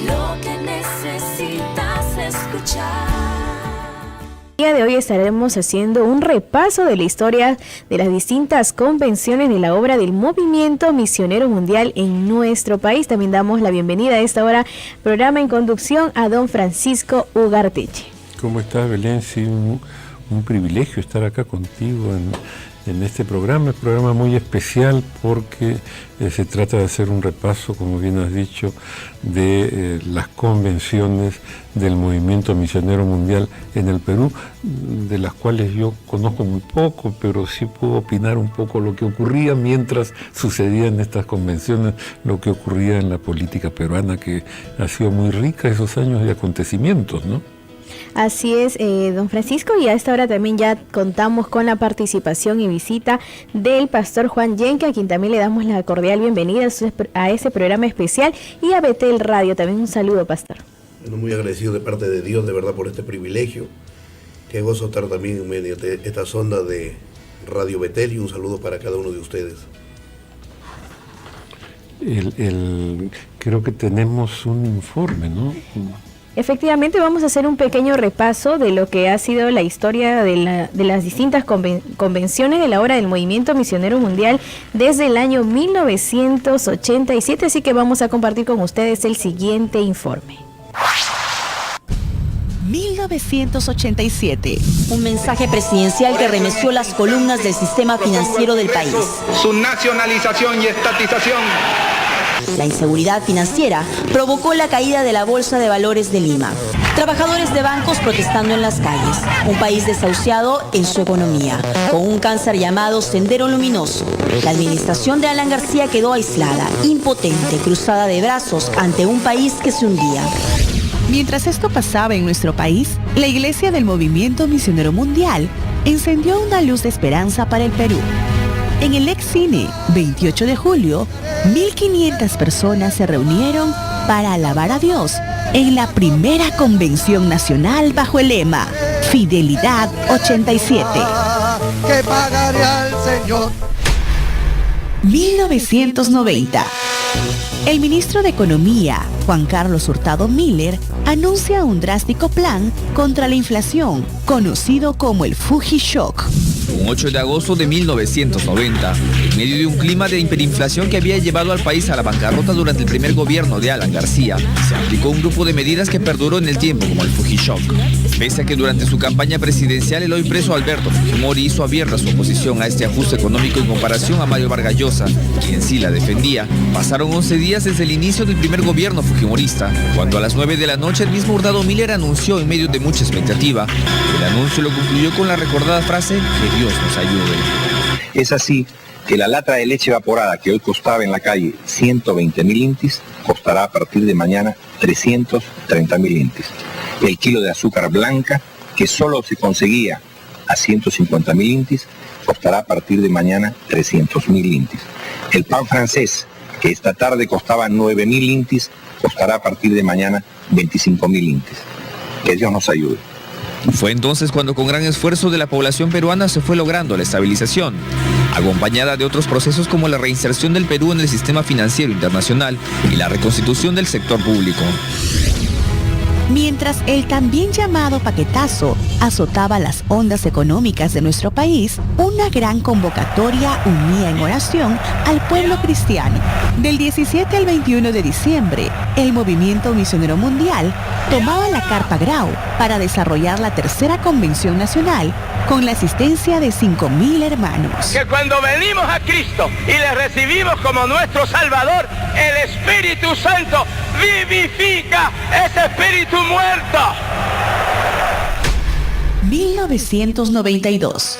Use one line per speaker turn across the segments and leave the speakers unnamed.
lo que necesitas escuchar.
El día de hoy estaremos haciendo un repaso de la historia de las distintas convenciones de la obra del Movimiento Misionero Mundial en nuestro país. También damos la bienvenida a esta hora, programa en conducción, a don Francisco Ugarteche.
¿Cómo estás, Belén? Sí, un privilegio estar acá contigo en este programa. Es un programa muy especial porque se trata de hacer un repaso, como bien has dicho, de las convenciones del Movimiento Misionero Mundial en el Perú, de las cuales yo conozco muy poco, pero sí puedo opinar un poco lo que ocurría mientras sucedían estas convenciones, lo que ocurría en la política peruana, que ha sido muy rica esos años de acontecimientos, ¿no?
Así es, don Francisco, y a esta hora también ya contamos con la participación y visita del pastor Juan Yenque, a quien también le damos la cordial bienvenida a este programa especial, y a Betel Radio. También un saludo, pastor.
Bueno, muy agradecido de parte de Dios, de verdad, por este privilegio. Qué gozo estar también en medio de esta sonda de Radio Betel, y un saludo para cada uno de ustedes.
Creo que tenemos un informe, ¿no?
Efectivamente, vamos a hacer un pequeño repaso de lo que ha sido la historia de las distintas convenciones de la obra del Movimiento Misionero Mundial desde el año 1987, así que vamos a compartir con ustedes el siguiente informe.
1987. Un mensaje presidencial que remeció las columnas del sistema financiero del país.
Su nacionalización y estatización.
La inseguridad financiera provocó la caída de la Bolsa de Valores de Lima. Trabajadores de bancos protestando en las calles. Un país desahuciado en su economía, con un cáncer llamado Sendero Luminoso. La administración de Alan García quedó aislada, impotente, cruzada de brazos ante un país que se hundía.
Mientras esto pasaba en nuestro país, la Iglesia del Movimiento Misionero Mundial encendió una luz de esperanza para el Perú. En el ex cine 28 de julio, 1.500 personas se reunieron para alabar a Dios en la primera convención nacional bajo el lema Fidelidad 87.
Que pagaré al Señor.
1990. El ministro de Economía, Juan Carlos Hurtado Miller, anuncia un drástico plan contra la inflación, conocido como el Fuji Shock.
Un 8 de agosto de 1990, en medio de un clima de hiperinflación que había llevado al país a la bancarrota durante el primer gobierno de Alan García, se aplicó un grupo de medidas que perduró en el tiempo, como el Fuji Shock. Pese a que durante su campaña presidencial el hoy preso Alberto Fujimori hizo abierta su oposición a este ajuste económico en comparación a Mario Vargas Llosa, quien sí la defendía, pasaron 11 días desde el inicio del primer gobierno fujimorista, cuando a las 9 de la noche el mismo Hurtado Miller anunció, en medio de mucha expectativa, el anuncio lo concluyó con la recordada frase: que Dios nos ayude.
Es así que la lata de leche evaporada que hoy costaba en la calle 120.000 intis, costará a partir de mañana 330.000 intis. El kilo de azúcar blanca, que solo se conseguía a 150.000 intis, costará a partir de mañana 300.000 intis. El pan francés, que esta tarde costaba 9.000 intis, costará a partir de mañana 25.000 intis. Que Dios nos ayude.
Fue entonces cuando, con gran esfuerzo de la población peruana, se fue logrando la estabilización, acompañada de otros procesos como la reinserción del Perú en el sistema financiero internacional y la reconstitución del sector público.
Mientras el también llamado paquetazo azotaba las ondas económicas de nuestro país, una gran convocatoria unía en oración al pueblo cristiano. Del 17 al 21 de diciembre, el Movimiento Misionero Mundial tomaba la Carpa Grau para desarrollar la tercera convención nacional con la asistencia de 5.000 hermanos.
Que cuando venimos a Cristo y le recibimos como nuestro Salvador, el Espíritu Santo vivifica ese espíritu muerto.
1992.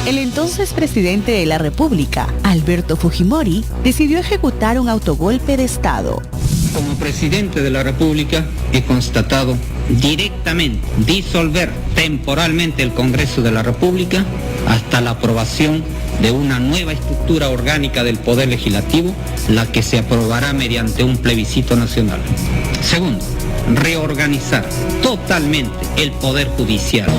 El entonces presidente de la República, Alberto Fujimori, decidió ejecutar un autogolpe de Estado.
Como presidente de la República he constatado directamente disolver temporalmente el Congreso de la República hasta la aprobación de una nueva estructura orgánica del Poder Legislativo, la que se aprobará mediante un plebiscito nacional. Segundo, reorganizar totalmente el Poder Judicial.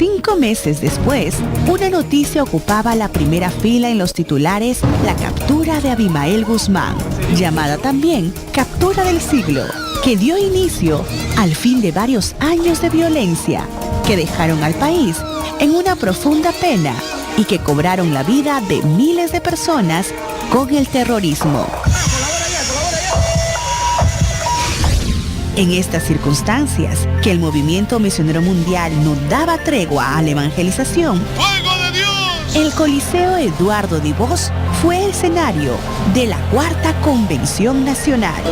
5 meses después, una noticia ocupaba la primera fila en los titulares: la captura de Abimael Guzmán, llamada también captura del siglo, que dio inicio al fin de varios años de violencia que dejaron al país en una profunda pena y que cobraron la vida de miles de personas con el terrorismo. En estas circunstancias, que el movimiento misionero mundial no daba tregua a la evangelización, ¡fuego de Dios!, el Coliseo Eduardo Dibós fue el escenario de la Cuarta Convención Nacional.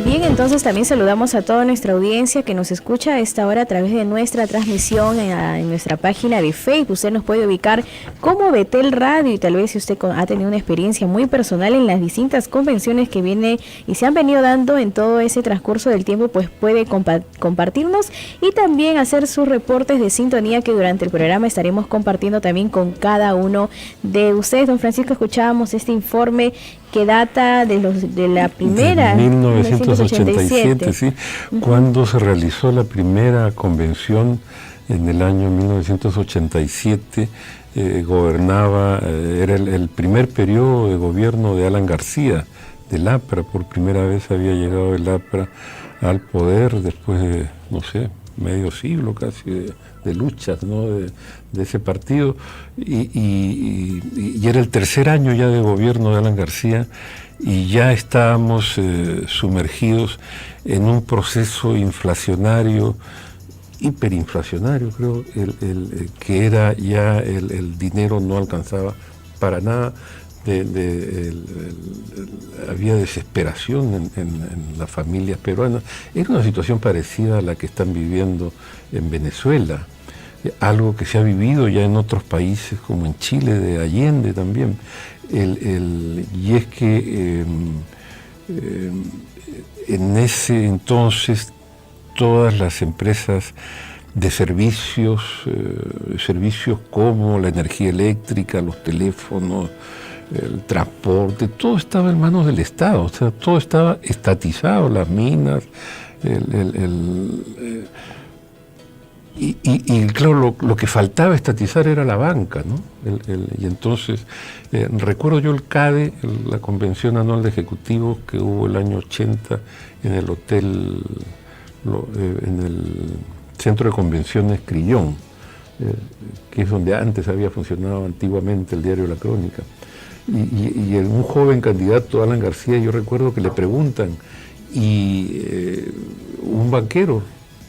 Bien, entonces también saludamos a toda nuestra audiencia que nos escucha a esta hora a través de nuestra transmisión en nuestra página de Facebook. Usted nos puede ubicar como Betel Radio, y tal vez si usted ha tenido una experiencia muy personal en las distintas convenciones que viene y se han venido dando en todo ese transcurso del tiempo, pues puede compartirnos y también hacer sus reportes de sintonía, que durante el programa estaremos compartiendo también con cada uno de ustedes. Don Francisco, escuchábamos este informe que data de la primera...
De 1987, sí, cuando se realizó la primera convención en el año 1987, gobernaba, era el primer periodo de gobierno de Alan García, del APRA. Por primera vez había llegado el APRA al poder después de, no sé, medio siglo casi de luchas, ¿no?, de ese partido, y era el tercer año ya de gobierno de Alan García, y ya estábamos sumergidos en un proceso inflacionario, hiperinflacionario, creo, que era ya el dinero no alcanzaba para nada, había desesperación en las familias peruanas. Era una situación parecida a la que están viviendo en Venezuela, algo que se ha vivido ya en otros países como en Chile, de Allende también. Y es que en ese entonces todas las empresas de servicios como la energía eléctrica, los teléfonos, el transporte, todo estaba en manos del Estado, o sea, todo estaba estatizado, las minas, y claro, lo que faltaba estatizar era la banca, ¿no? Y entonces, recuerdo yo el CADE, la Convención Anual de Ejecutivos que hubo el año 80 en el hotel, en el Centro de Convenciones Crillón, que es donde antes había funcionado antiguamente el diario La Crónica. Y un joven candidato, Alan García, yo recuerdo que le preguntan, y un banquero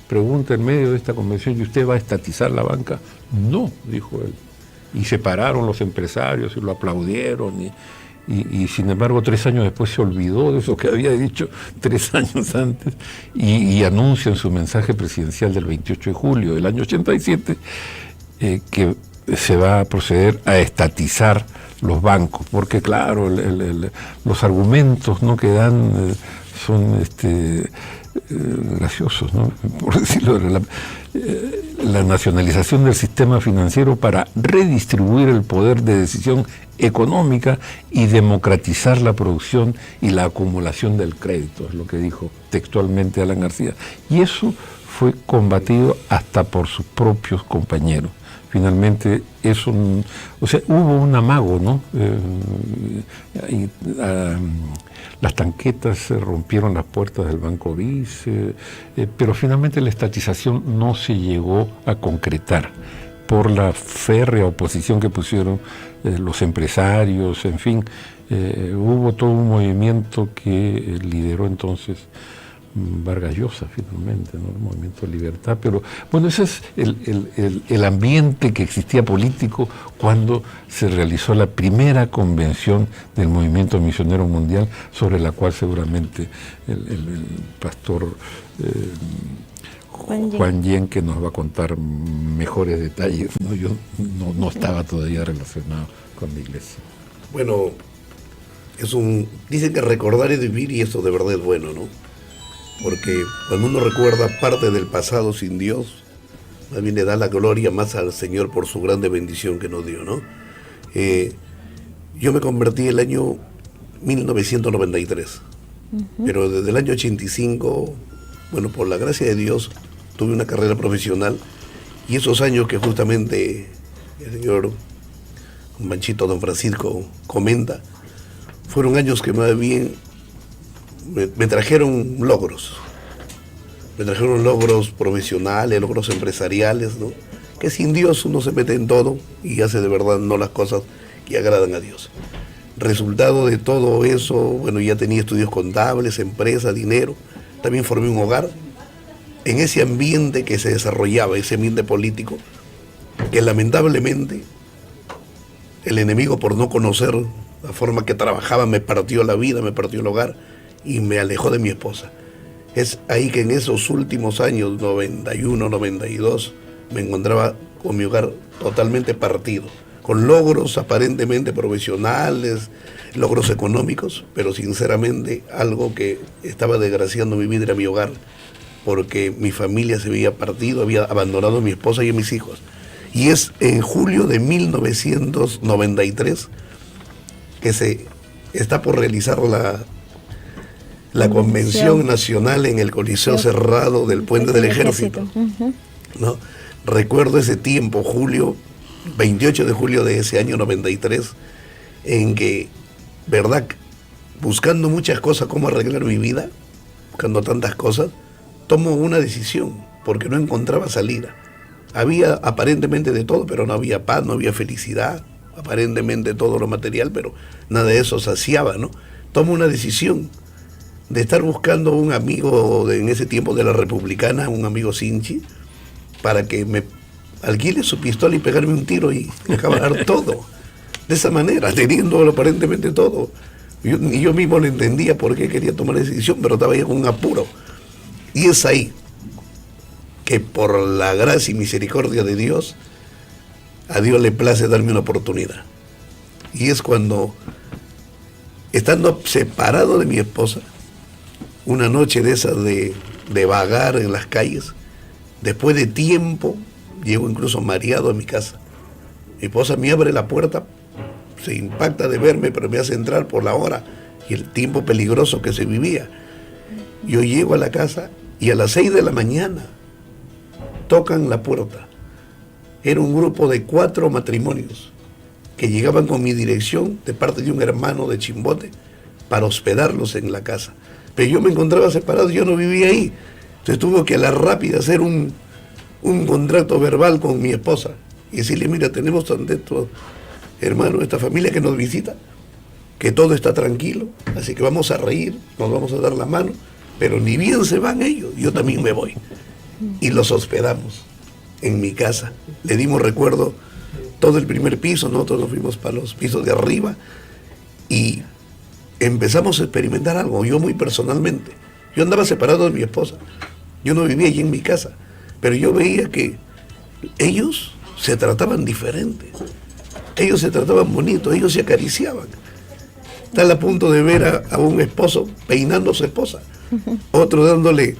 pregunta en medio de esta convención: ¿y usted va a estatizar la banca? No, dijo él. Y se pararon los empresarios y lo aplaudieron, y sin embargo 3 años después se olvidó de eso que había dicho 3 años antes, y anuncia en su mensaje presidencial del 28 de julio del año 87 que se va a proceder a estatizar los bancos, porque claro, los argumentos, ¿no?, que dan son graciosos, ¿no?, por decirlo, la nacionalización del sistema financiero para redistribuir el poder de decisión económica y democratizar la producción y la acumulación del crédito, es lo que dijo textualmente Alan García, y eso fue combatido hasta por sus propios compañeros. Finalmente eso, o sea, hubo un amago, ¿no? Las tanquetas se rompieron las puertas del Banco BIS, pero finalmente la estatización no se llegó a concretar por la férrea oposición que pusieron los empresarios, en fin, hubo todo un movimiento que lideró entonces Vargas Llosa, finalmente, ¿no?, el Movimiento de Libertad. Pero bueno, ese es el ambiente que existía político cuando se realizó la primera convención del Movimiento Misionero Mundial, sobre la cual seguramente el pastor Juan Yen, que nos va a contar mejores detalles, ¿no? Yo no estaba todavía relacionado con la iglesia.
Bueno, dicen que recordar es vivir, y eso de verdad es bueno, ¿no? Porque cuando uno recuerda parte del pasado sin Dios, más bien le da la gloria más al Señor por su grande bendición que nos dio, ¿no? Yo me convertí el año 1993, Pero desde el año 85, bueno, por la gracia de Dios, tuve una carrera profesional, y esos años que justamente el señor Manchito Don Francisco comenta, fueron años que más bien me trajeron logros. Me trajeron logros profesionales, logros empresariales, ¿no? Que sin Dios uno se mete en todo y hace de verdad no las cosas que agradan a Dios. Resultado de todo eso, bueno, ya tenía estudios contables, empresa, dinero, también formé un hogar. En ese ambiente que se desarrollaba, ese ambiente político, que lamentablemente el enemigo, por no conocer la forma que trabajaba, me partió la vida, me partió el hogar y me alejó de mi esposa. Es ahí que en esos últimos años, 91, 92, me encontraba con mi hogar totalmente partido, con logros aparentemente profesionales, logros económicos, pero sinceramente algo que estaba desgraciando mi vida era mi hogar, porque mi familia se había partido, había abandonado a mi esposa y a mis hijos. Y es en julio de 1993 que se está por realizar la Convención Nacional en el Coliseo Cerrado del Puente del Ejército. ¿No? Recuerdo ese tiempo, 28 de julio de ese año 93, en que, verdad, buscando muchas cosas, cómo arreglar mi vida, buscando tantas cosas, tomo una decisión, porque no encontraba salida. Había aparentemente de todo, pero no había paz, no había felicidad, aparentemente todo lo material, pero nada de eso saciaba, ¿no? Tomo una decisión de estar buscando un amigo en ese tiempo de la Republicana, un amigo Sinchi, para que me alquile su pistola y pegarme un tiro y acabar todo. De esa manera, teniendo aparentemente todo. Yo mismo no entendía por qué quería tomar esa decisión, pero estaba ya con un apuro. Y es ahí que por la gracia y misericordia de Dios, a Dios le place darme una oportunidad. Y es cuando, estando separado de mi esposa, una noche de esas de vagar en las calles, después de tiempo, llego incluso mareado a mi casa. Mi esposa me abre la puerta, se impacta de verme, pero me hace entrar por la hora y el tiempo peligroso que se vivía. Yo llego a la casa y a las 6 de la mañana tocan la puerta. Era un grupo de 4 matrimonios que llegaban con mi dirección de parte de un hermano de Chimbote para hospedarlos en la casa. Pero yo me encontraba separado, yo no vivía ahí. Entonces tuve que a la rápida hacer un contrato verbal con mi esposa y decirle, mira, tenemos tantos hermanos, esta familia que nos visita, que todo está tranquilo, así que vamos a reír, nos vamos a dar la mano, pero ni bien se van ellos, yo también me voy. Y los hospedamos en mi casa. Le dimos, recuerdo, todo el primer piso, nosotros nos fuimos para los pisos de arriba y empezamos a experimentar algo, yo muy personalmente. Yo andaba separado de mi esposa, yo no vivía allí en mi casa, pero yo veía que ellos se trataban diferente, ellos se trataban bonito, ellos se acariciaban. Tal a punto de ver a un esposo peinando a su esposa, otro dándole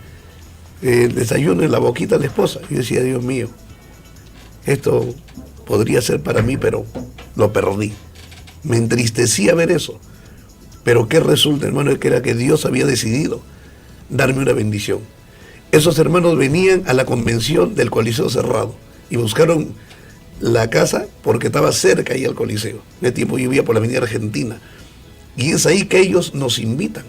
desayuno en la boquita a la esposa. Yo decía, Dios mío, esto podría ser para mí, pero lo perdí. Me entristecía ver eso. Pero ¿qué resulta, hermano? Que era que Dios había decidido darme una bendición. Esos hermanos venían a la convención del Coliseo Cerrado y buscaron la casa porque estaba cerca ahí al Coliseo. En ese tiempo yo vivía por la avenida Argentina. Y es ahí que ellos nos invitan.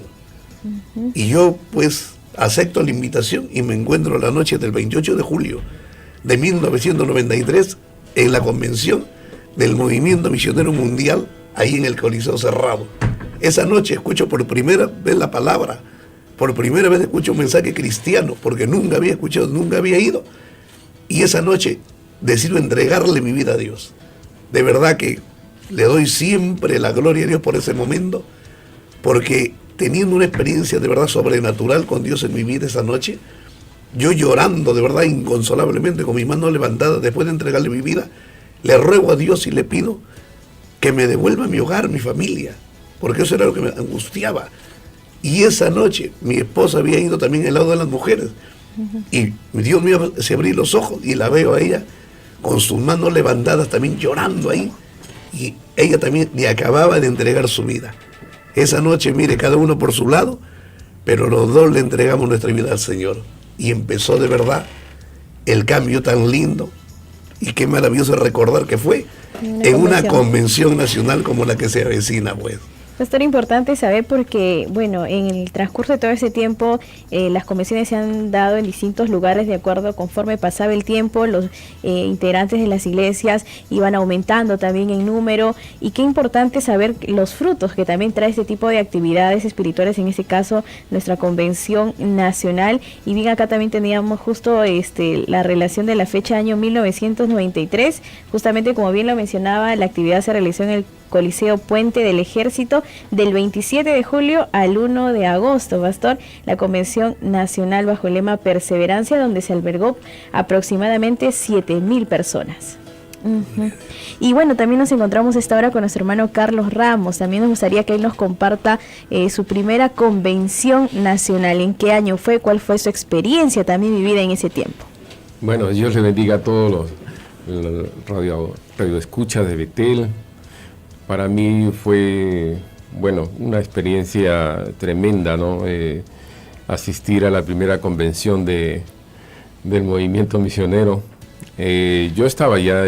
Y yo pues acepto la invitación y me encuentro la noche del 28 de julio de 1993 en la convención del Movimiento Misionero Mundial, ahí en el Coliseo Cerrado. Esa noche escucho por primera vez la palabra, por primera vez escucho un mensaje cristiano, porque nunca había escuchado, nunca había ido. Y esa noche decido entregarle mi vida a Dios. De verdad que le doy siempre la gloria a Dios por ese momento, porque teniendo una experiencia de verdad sobrenatural con Dios en mi vida esa noche, yo llorando de verdad inconsolablemente con mis manos levantadas después de entregarle mi vida, le ruego a Dios y le pido que me devuelva mi hogar, mi familia, porque eso era lo que me angustiaba. Y esa noche mi esposa había ido también al lado de las mujeres y Dios mío, se abrí los ojos y la veo a ella con sus manos levantadas también llorando ahí, y ella también le acababa de entregar su vida. Esa noche, mire, cada uno por su lado, pero los dos le entregamos nuestra vida al Señor. Y empezó de verdad el cambio tan lindo. Y qué maravilloso recordar que fue en una convención nacional como la que se avecina, pues.
Pastor, importante saber porque, bueno, en el transcurso de todo ese tiempo, las convenciones se han dado en distintos lugares de acuerdo conforme pasaba el tiempo, los integrantes de las iglesias iban aumentando también en número, y qué importante saber los frutos que también trae este tipo de actividades espirituales, en este caso nuestra convención nacional. Y bien, acá también teníamos justo la relación de la fecha año 1993, justamente como bien lo mencionaba, la actividad se realizó en el Coliseo Puente del Ejército del 27 de julio al 1 de agosto, Pastor, la Convención Nacional bajo el lema Perseverancia, donde se albergó aproximadamente 7,000 personas. Y bueno, también nos encontramos esta hora con nuestro hermano Carlos Ramos. También nos gustaría que él nos comparta su primera convención nacional. ¿En qué año fue? ¿Cuál fue su experiencia también vivida en ese tiempo?
Bueno, Dios le bendiga a todos los radioescuchas de Betel. Para mí fue, bueno, una experiencia tremenda, ¿no? Asistir a la primera convención del movimiento misionero. Yo estaba ya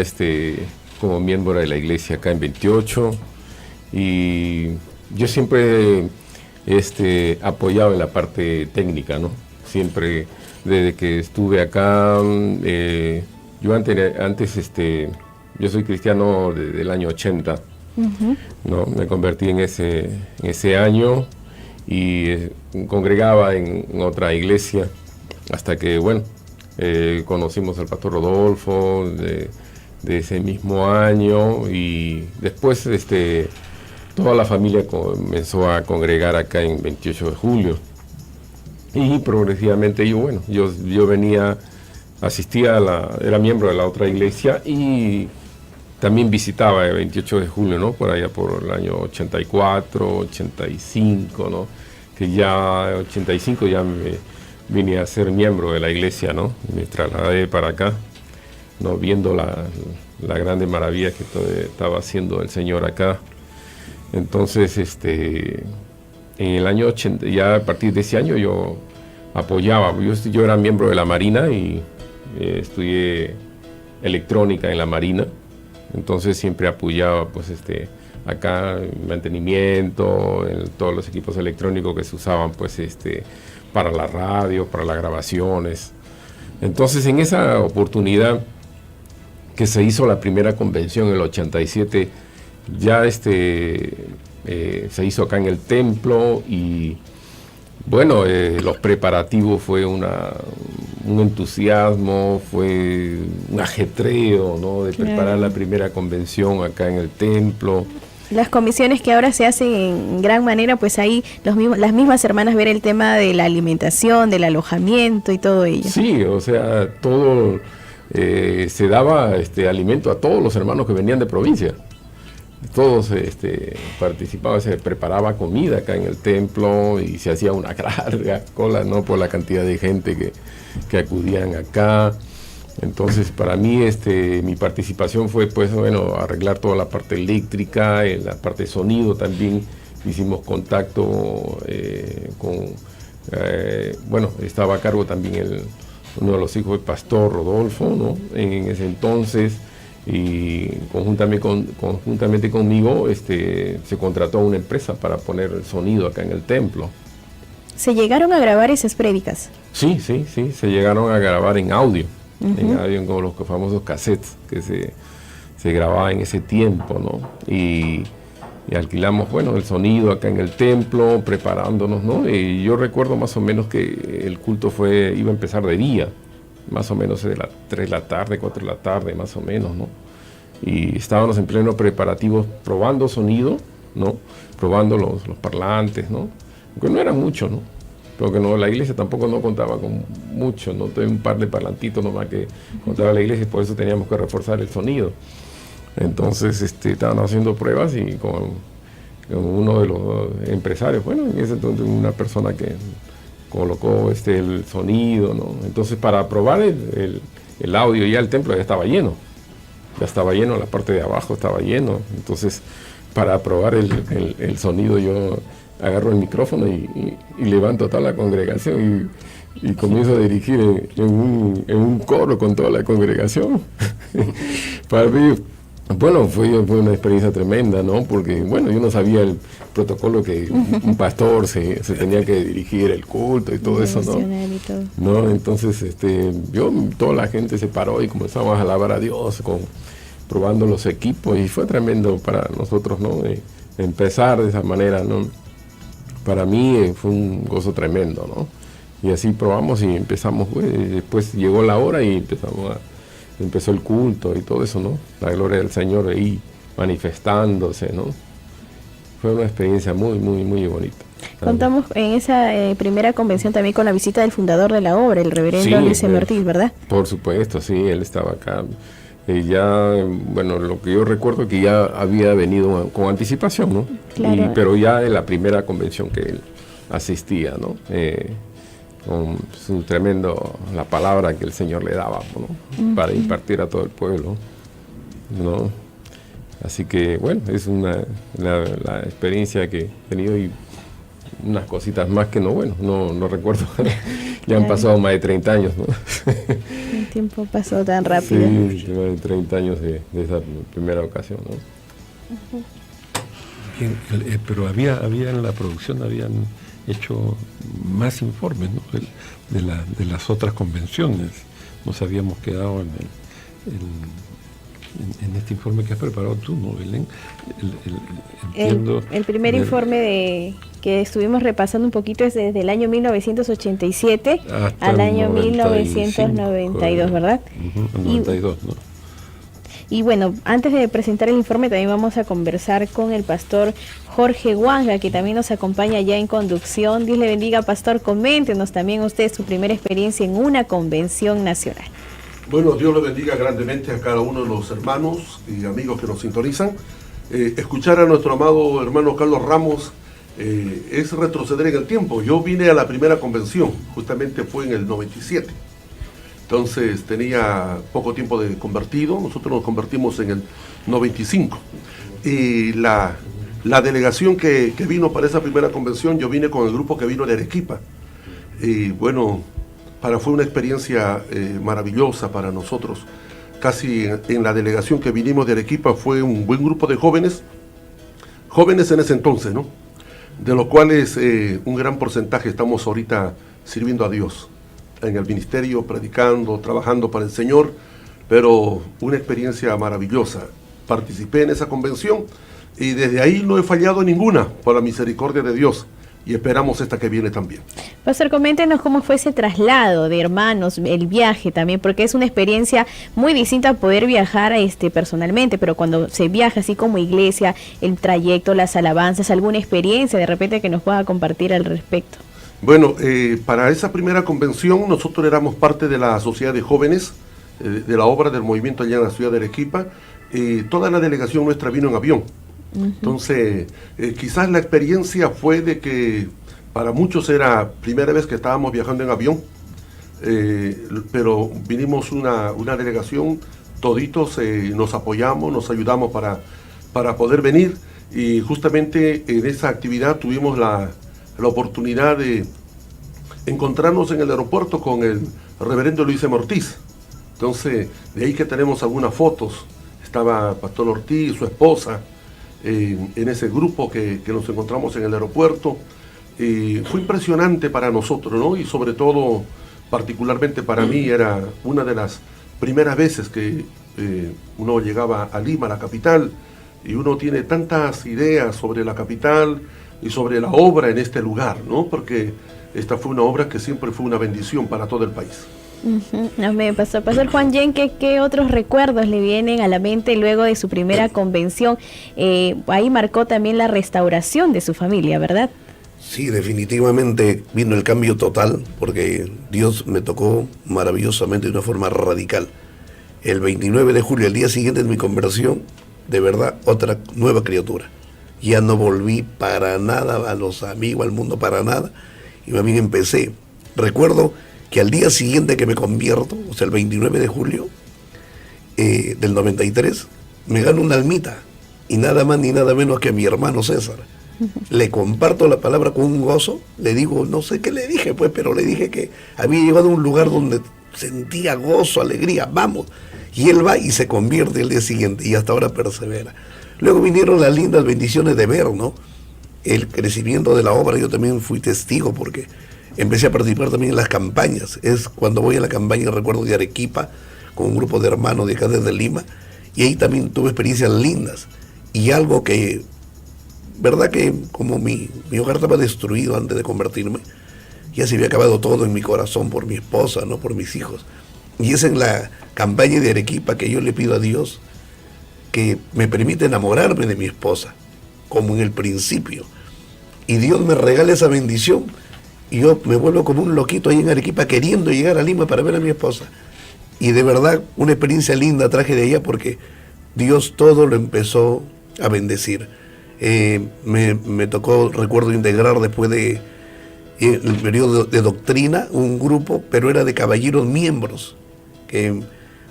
como miembro de la iglesia acá en 28 y yo siempre apoyado en la parte técnica, ¿no? Siempre, desde que estuve acá, yo antes yo soy cristiano desde el año 80. No, me convertí en ese año y congregaba en otra iglesia hasta que, bueno, conocimos al pastor Rodolfo de ese mismo año, y después toda la familia comenzó a congregar acá en 28 de julio y progresivamente yo venía, asistía era miembro de la otra iglesia y también visitaba el 28 de julio, ¿no? Por allá por el año 84, 85, ¿no? Que ya 85 ya me vine a ser miembro de la iglesia, ¿no? Me trasladé para acá, ¿no? Viendo la grande maravilla que estaba haciendo el Señor acá. Entonces, en el año 80, ya a partir de ese año yo apoyaba. Yo era miembro de la Marina y estudié electrónica en la Marina. Entonces siempre apoyaba pues acá el mantenimiento, todos los equipos electrónicos que se usaban pues para la radio, para las grabaciones. Entonces en esa oportunidad que se hizo la primera convención en el 87, ya se hizo acá en el templo y bueno, los preparativos fue un entusiasmo, fue un ajetreo, ¿no? De preparar la primera convención acá en el templo.
Las comisiones que ahora se hacen en gran manera, pues ahí las mismas hermanas ver el tema de la alimentación, del alojamiento y todo ello.
Sí, o sea, todo se daba alimento a todos los hermanos que venían de provincia. Todos participaban, se preparaba comida acá en el templo y se hacía una larga cola, ¿no? Por la cantidad de gente que acudían acá. Entonces para mí mi participación fue pues bueno, arreglar toda la parte eléctrica, la parte de sonido también. Hicimos contacto bueno, estaba a cargo también uno de los hijos del pastor Rodolfo, ¿no? En ese entonces. Y conjuntamente conmigo se contrató a una empresa para poner el sonido acá en el templo.
¿Se llegaron a grabar esas prédicas?
Sí, se llegaron a grabar en audio, en audio con los famosos cassettes que se grababa en ese tiempo, ¿no? Y alquilamos, bueno, el sonido acá en el templo, preparándonos, ¿no? Y yo recuerdo más o menos que el culto iba a empezar de día, más o menos de las 3 de la tarde, 4 de la tarde, más o menos, ¿no? Y estábamos en pleno preparativos, probando sonido, ¿no? Probando los parlantes, ¿no? Porque no era mucho, ¿no? Porque la iglesia tampoco no contaba con mucho, ¿no? Tenía un par de parlantitos nomás que contaba la iglesia y por eso teníamos que reforzar el sonido. Entonces, estaban haciendo pruebas y con uno de los empresarios, bueno, en ese entonces una persona que colocó el sonido, ¿no? Entonces para probar el audio, ya el templo ya estaba lleno, la parte de abajo estaba lleno. Entonces para probar el sonido yo agarro el micrófono y levanto a toda la congregación y comienzo a dirigir en un coro con toda la congregación. Para mí, bueno, fue una experiencia tremenda, ¿no? Porque, bueno, yo no sabía el protocolo que un pastor se tenía que dirigir el culto y todo eso, ¿no? ¿No? Entonces, toda la gente se paró y comenzamos a alabar a Dios probando los equipos, y fue tremendo para nosotros, ¿no? Empezar de esa manera, ¿no? Para mí fue un gozo tremendo, ¿no? Y así probamos y empezamos, después llegó la hora y empezó el culto y todo eso, ¿no? La gloria del Señor ahí manifestándose, ¿no? Fue una experiencia muy, muy, muy bonita.
Contamos en esa primera convención también con la visita del fundador de la obra, el reverendo Luis Ortiz, ¿verdad?
Por supuesto, sí, él estaba acá. Bueno, lo que yo recuerdo que ya había venido con anticipación, ¿no? Claro. Pero ya de la primera convención que él asistía, ¿no? Con su tremendo, la palabra que el Señor le daba, ¿no? Para impartir a todo el pueblo, ¿no? Así que, bueno, es la experiencia que he tenido, y unas cositas más que no recuerdo. Ya han pasado más de 30 años, ¿no?
El tiempo pasó tan rápido.
Sí, más de 30 años de esa primera ocasión, ¿no?
Bien, pero había en la producción, habían hecho más informes, ¿no? de las otras convenciones. Nos habíamos quedado en este informe que has preparado tú, ¿no, Belén?
El primer informe que estuvimos repasando un poquito es desde el año 1987 al año 1992, ¿verdad?
92, ¿no?
Y bueno, antes de presentar el informe también vamos a conversar con el pastor Jorge Huanga, que también nos acompaña ya en conducción. Dios le bendiga, pastor. Coméntenos también usted su primera experiencia en una convención nacional.
Bueno, Dios le bendiga grandemente a cada uno de los hermanos y amigos que nos sintonizan. Escuchar a nuestro amado hermano Carlos Ramos es retroceder en el tiempo. Yo vine a la primera convención, justamente fue en el 97. Entonces tenía poco tiempo de convertido. Nosotros nos convertimos en el 95. Y la delegación que vino para esa primera convención, yo vine con el grupo que vino de Arequipa. Y bueno, fue una experiencia maravillosa para nosotros. Casi en la delegación que vinimos de Arequipa fue un buen grupo de jóvenes en ese entonces, ¿no? De los cuales un gran porcentaje estamos ahorita sirviendo a Dios en el ministerio, predicando, trabajando para el Señor, pero una experiencia maravillosa. Participé en esa convención y desde ahí no he fallado ninguna, por la misericordia de Dios, y esperamos esta que viene también.
Pastor, coméntenos cómo fue ese traslado de hermanos, el viaje también, porque es una experiencia muy distinta a poder viajar personalmente, pero cuando se viaja así como iglesia, el trayecto, las alabanzas, alguna experiencia de repente que nos pueda compartir al respecto.
Bueno, para esa primera convención nosotros éramos parte de la sociedad de jóvenes de la obra del movimiento allá en la ciudad de Arequipa. Toda la delegación nuestra vino en avión. Entonces, quizás la experiencia fue de que para muchos era primera vez que estábamos viajando en avión, pero vinimos una delegación, toditos nos apoyamos, nos ayudamos para poder venir, y justamente en esa actividad tuvimos la oportunidad de encontrarnos en el aeropuerto con el reverendo Luis Ortiz. Entonces, de ahí que tenemos algunas fotos. Estaba Pastor Ortiz, su esposa, en ese grupo que nos encontramos en el aeropuerto. Fue impresionante para nosotros, ¿no? Y sobre todo, particularmente para mí, era una de las primeras veces que uno llegaba a Lima, la capital, y uno tiene tantas ideas sobre la capital y sobre la obra en este lugar, ¿no? Porque esta fue una obra que siempre fue una bendición para todo el país.
Pastor Juan Yen, ¿qué otros recuerdos le vienen a la mente luego de su primera convención? Ahí marcó también la restauración de su familia, ¿verdad?
Sí, definitivamente vino el cambio total, porque Dios me tocó maravillosamente de una forma radical. El 29 de julio, el día siguiente de mi conversión, de verdad, otra nueva criatura. Ya no volví para nada a los amigos, al mundo, para nada. Y también empecé. Recuerdo que al día siguiente que me convierto, o sea, el 29 de julio del 93, me gano una almita. Y nada más ni nada menos que a mi hermano César. Le comparto la palabra con un gozo, le digo, no sé qué le dije, pues, pero le dije que había llegado a un lugar donde sentía gozo, alegría, vamos. Y él va y se convierte el día siguiente, y hasta ahora persevera. Luego vinieron las lindas bendiciones de ver, ¿no? El crecimiento de la obra. Yo también fui testigo porque empecé a participar también en las campañas. Es cuando voy a la campaña, recuerdo, de Arequipa, con un grupo de hermanos de acá desde Lima, y ahí también tuve experiencias lindas. Y algo que, verdad que como mi hogar estaba destruido antes de convertirme, ya se había acabado todo en mi corazón por mi esposa, no por mis hijos. Y es en la campaña de Arequipa que yo le pido a Dios que me permita enamorarme de mi esposa, como en el principio. Y Dios me regala esa bendición, y yo me vuelvo como un loquito ahí en Arequipa queriendo llegar a Lima para ver a mi esposa. Y de verdad, una experiencia linda traje de ella porque Dios todo lo empezó a bendecir. Me tocó, recuerdo, integrar después de el periodo de doctrina un grupo, pero era de caballeros miembros, que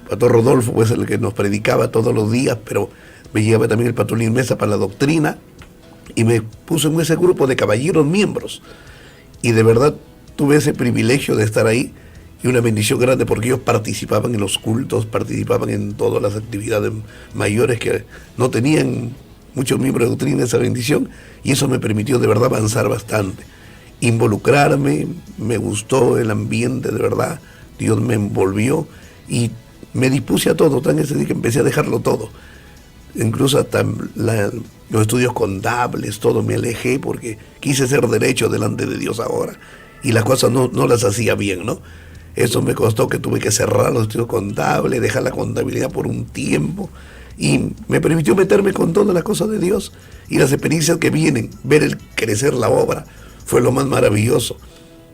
Pastor Rodolfo pues el que nos predicaba todos los días, pero me llevaba también el Patolín Mesa para la doctrina, y me puso en ese grupo de caballeros miembros, y de verdad tuve ese privilegio de estar ahí, y una bendición grande porque ellos participaban en los cultos, participaban en todas las actividades mayores que no tenían muchos miembros de doctrina, esa bendición, y eso me permitió de verdad avanzar bastante, involucrarme. Me gustó el ambiente, de verdad, Dios me envolvió y me dispuse a todo, tan ese día que empecé a dejarlo todo, incluso hasta los estudios contables, todo me alejé porque quise ser derecho delante de Dios ahora, y las cosas no las hacía bien, ¿no? Eso me costó que tuve que cerrar los estudios contables, dejar la contabilidad por un tiempo, y me permitió meterme con todas las cosas de Dios y las experiencias que vienen. Ver el crecer la obra fue lo más maravilloso,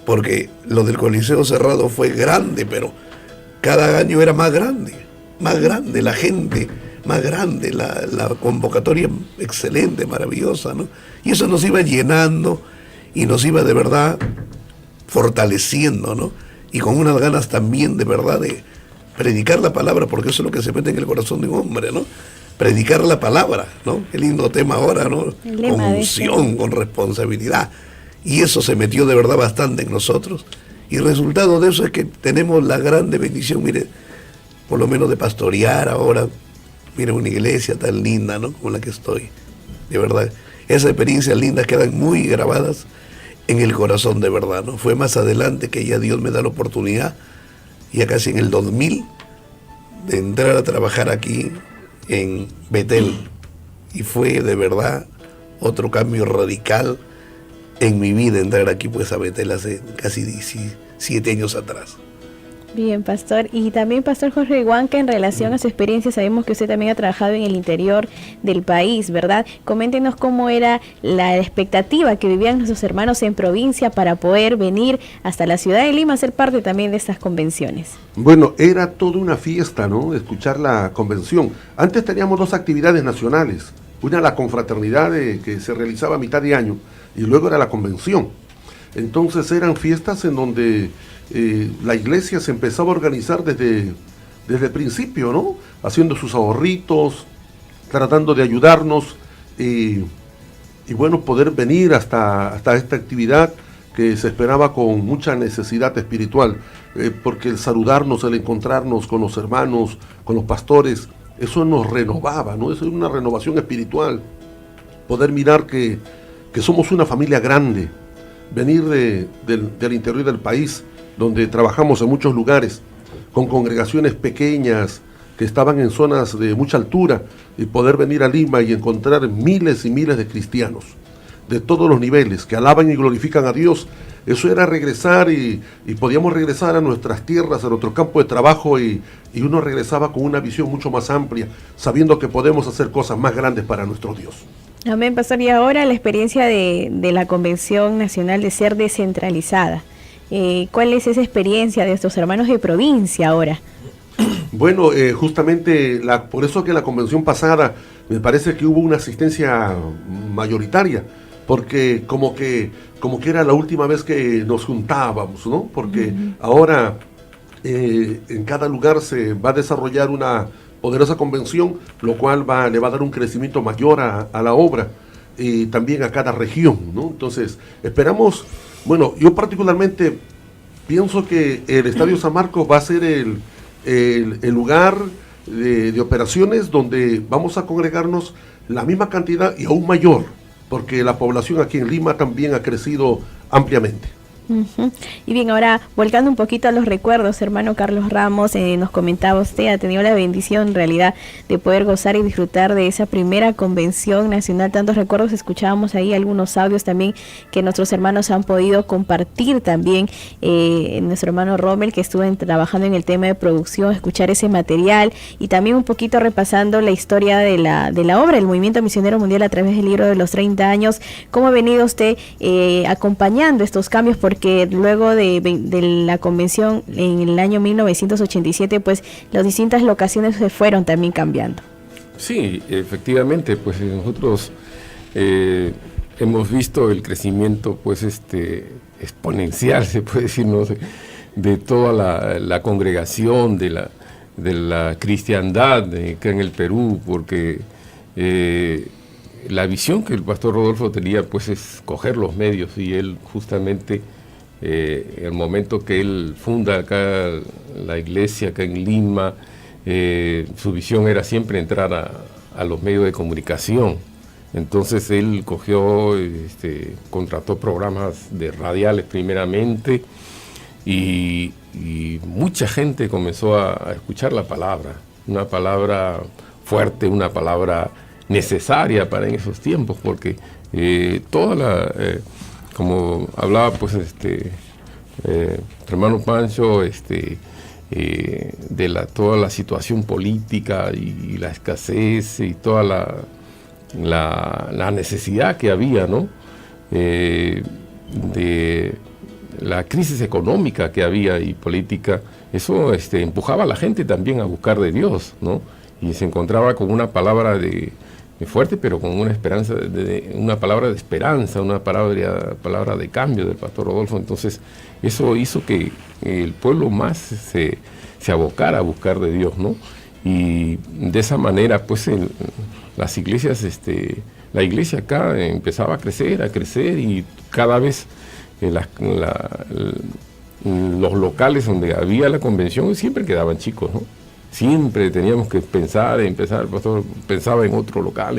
porque lo del Coliseo Cerrado fue grande, pero cada año era más grande, la gente más grande, la convocatoria excelente, maravillosa, ¿no? Y eso nos iba llenando y nos iba de verdad fortaleciendo, ¿no? Y con unas ganas también de verdad de predicar la palabra, porque eso es lo que se mete en el corazón de un hombre, ¿no? Predicar la palabra, ¿no? Qué lindo tema ahora, ¿no? Con unción, con responsabilidad. Y eso se metió de verdad bastante en nosotros. Y el resultado de eso es que tenemos la grande bendición, mire, por lo menos de pastorear ahora, mire, una iglesia tan linda, ¿no? Con la que estoy. De verdad, esas experiencias lindas quedan muy grabadas en el corazón, de verdad, ¿no? Fue más adelante que ya Dios me da la oportunidad, ya casi en el 2000, de entrar a trabajar aquí en Betel, y fue de verdad otro cambio radical en mi vida, entrar aquí pues a Betel hace casi 17 años atrás.
Bien, pastor. Y también, pastor Jorge Huanca, en relación a su experiencia, sabemos que usted también ha trabajado en el interior del país, ¿verdad? Coméntenos cómo era la expectativa que vivían nuestros hermanos en provincia para poder venir hasta la ciudad de Lima a ser parte también de estas convenciones.
Bueno, era toda una fiesta, ¿no? Escuchar la convención. Antes teníamos dos actividades nacionales. Una, la confraternidad que se realizaba a mitad de año, y luego era la convención. Entonces eran fiestas en donde la iglesia se empezaba a organizar desde el principio, ¿no? Haciendo sus ahorritos, tratando de ayudarnos, y bueno, poder venir hasta esta actividad que se esperaba con mucha necesidad espiritual, porque el saludarnos, el encontrarnos con los hermanos, con los pastores, eso nos renovaba, ¿no? Eso es una renovación espiritual. Poder mirar que somos una familia grande, venir del interior del país, donde trabajamos en muchos lugares, con congregaciones pequeñas que estaban en zonas de mucha altura, y poder venir a Lima y encontrar miles y miles de cristianos de todos los niveles que alaban y glorifican a Dios. Eso era regresar, y podíamos regresar a nuestras tierras, a nuestro campo de trabajo, y uno regresaba con una visión mucho más amplia, sabiendo que podemos hacer cosas más grandes para nuestro Dios.
Amén, pastor. Y ahora la experiencia de la Convención Nacional de ser descentralizada. ¿Cuál es esa experiencia de estos hermanos de provincia ahora?
Bueno, justamente por eso que en la convención pasada me parece que hubo una asistencia mayoritaria, porque como que era la última vez que nos juntábamos, ¿no? Porque ahora en cada lugar se va a desarrollar una poderosa convención, lo cual le va a dar un crecimiento mayor a la obra. también a cada región, ¿no? Entonces, esperamos, bueno, yo particularmente pienso que el Estadio San Marcos va a ser el lugar de operaciones donde vamos a congregarnos la misma cantidad y aún mayor, porque la población aquí en Lima también ha crecido ampliamente.
Y bien, ahora volcando un poquito a los recuerdos, hermano Carlos Ramos, nos comentaba usted, ha tenido la bendición en realidad de poder gozar y disfrutar de esa primera convención nacional, tantos recuerdos, escuchábamos ahí algunos audios también que nuestros hermanos han podido compartir también, nuestro hermano Rommel que estuvo trabajando en el tema de producción, escuchar ese material y también un poquito repasando la historia de la obra, el Movimiento Misionero Mundial a través del libro de los 30 años, cómo ha venido usted acompañando estos cambios, porque luego de la convención en el año 1987, pues las distintas locaciones se fueron también cambiando.
Sí, efectivamente, pues nosotros hemos visto el crecimiento pues exponencial, se puede decir, ¿no? de toda la congregación, de la cristiandad que en el Perú, porque la visión que el pastor Rodolfo tenía pues es coger los medios, y él justamente el momento que él funda acá la iglesia acá en Lima, su visión era siempre entrar a los medios de comunicación. Entonces él cogió, contrató programas de radiales primeramente, y mucha gente comenzó a escuchar la palabra, una palabra fuerte, una palabra necesaria para en esos tiempos, porque como hablaba pues hermano Pancho, de toda la situación política y la escasez y toda la necesidad que había, ¿no? De la crisis económica que había y política, eso empujaba a la gente también a buscar de Dios, ¿no? Y se encontraba con una palabra fuerte, pero con una esperanza, una palabra de esperanza, una palabra de cambio del pastor Rodolfo. Entonces eso hizo que el pueblo más se abocara a buscar de Dios, ¿no? Y de esa manera pues las iglesias, la iglesia acá empezaba a crecer, y cada vez los locales donde había la convención siempre quedaban chicos, ¿no? Siempre teníamos que empezar, el pastor pensaba en otro local,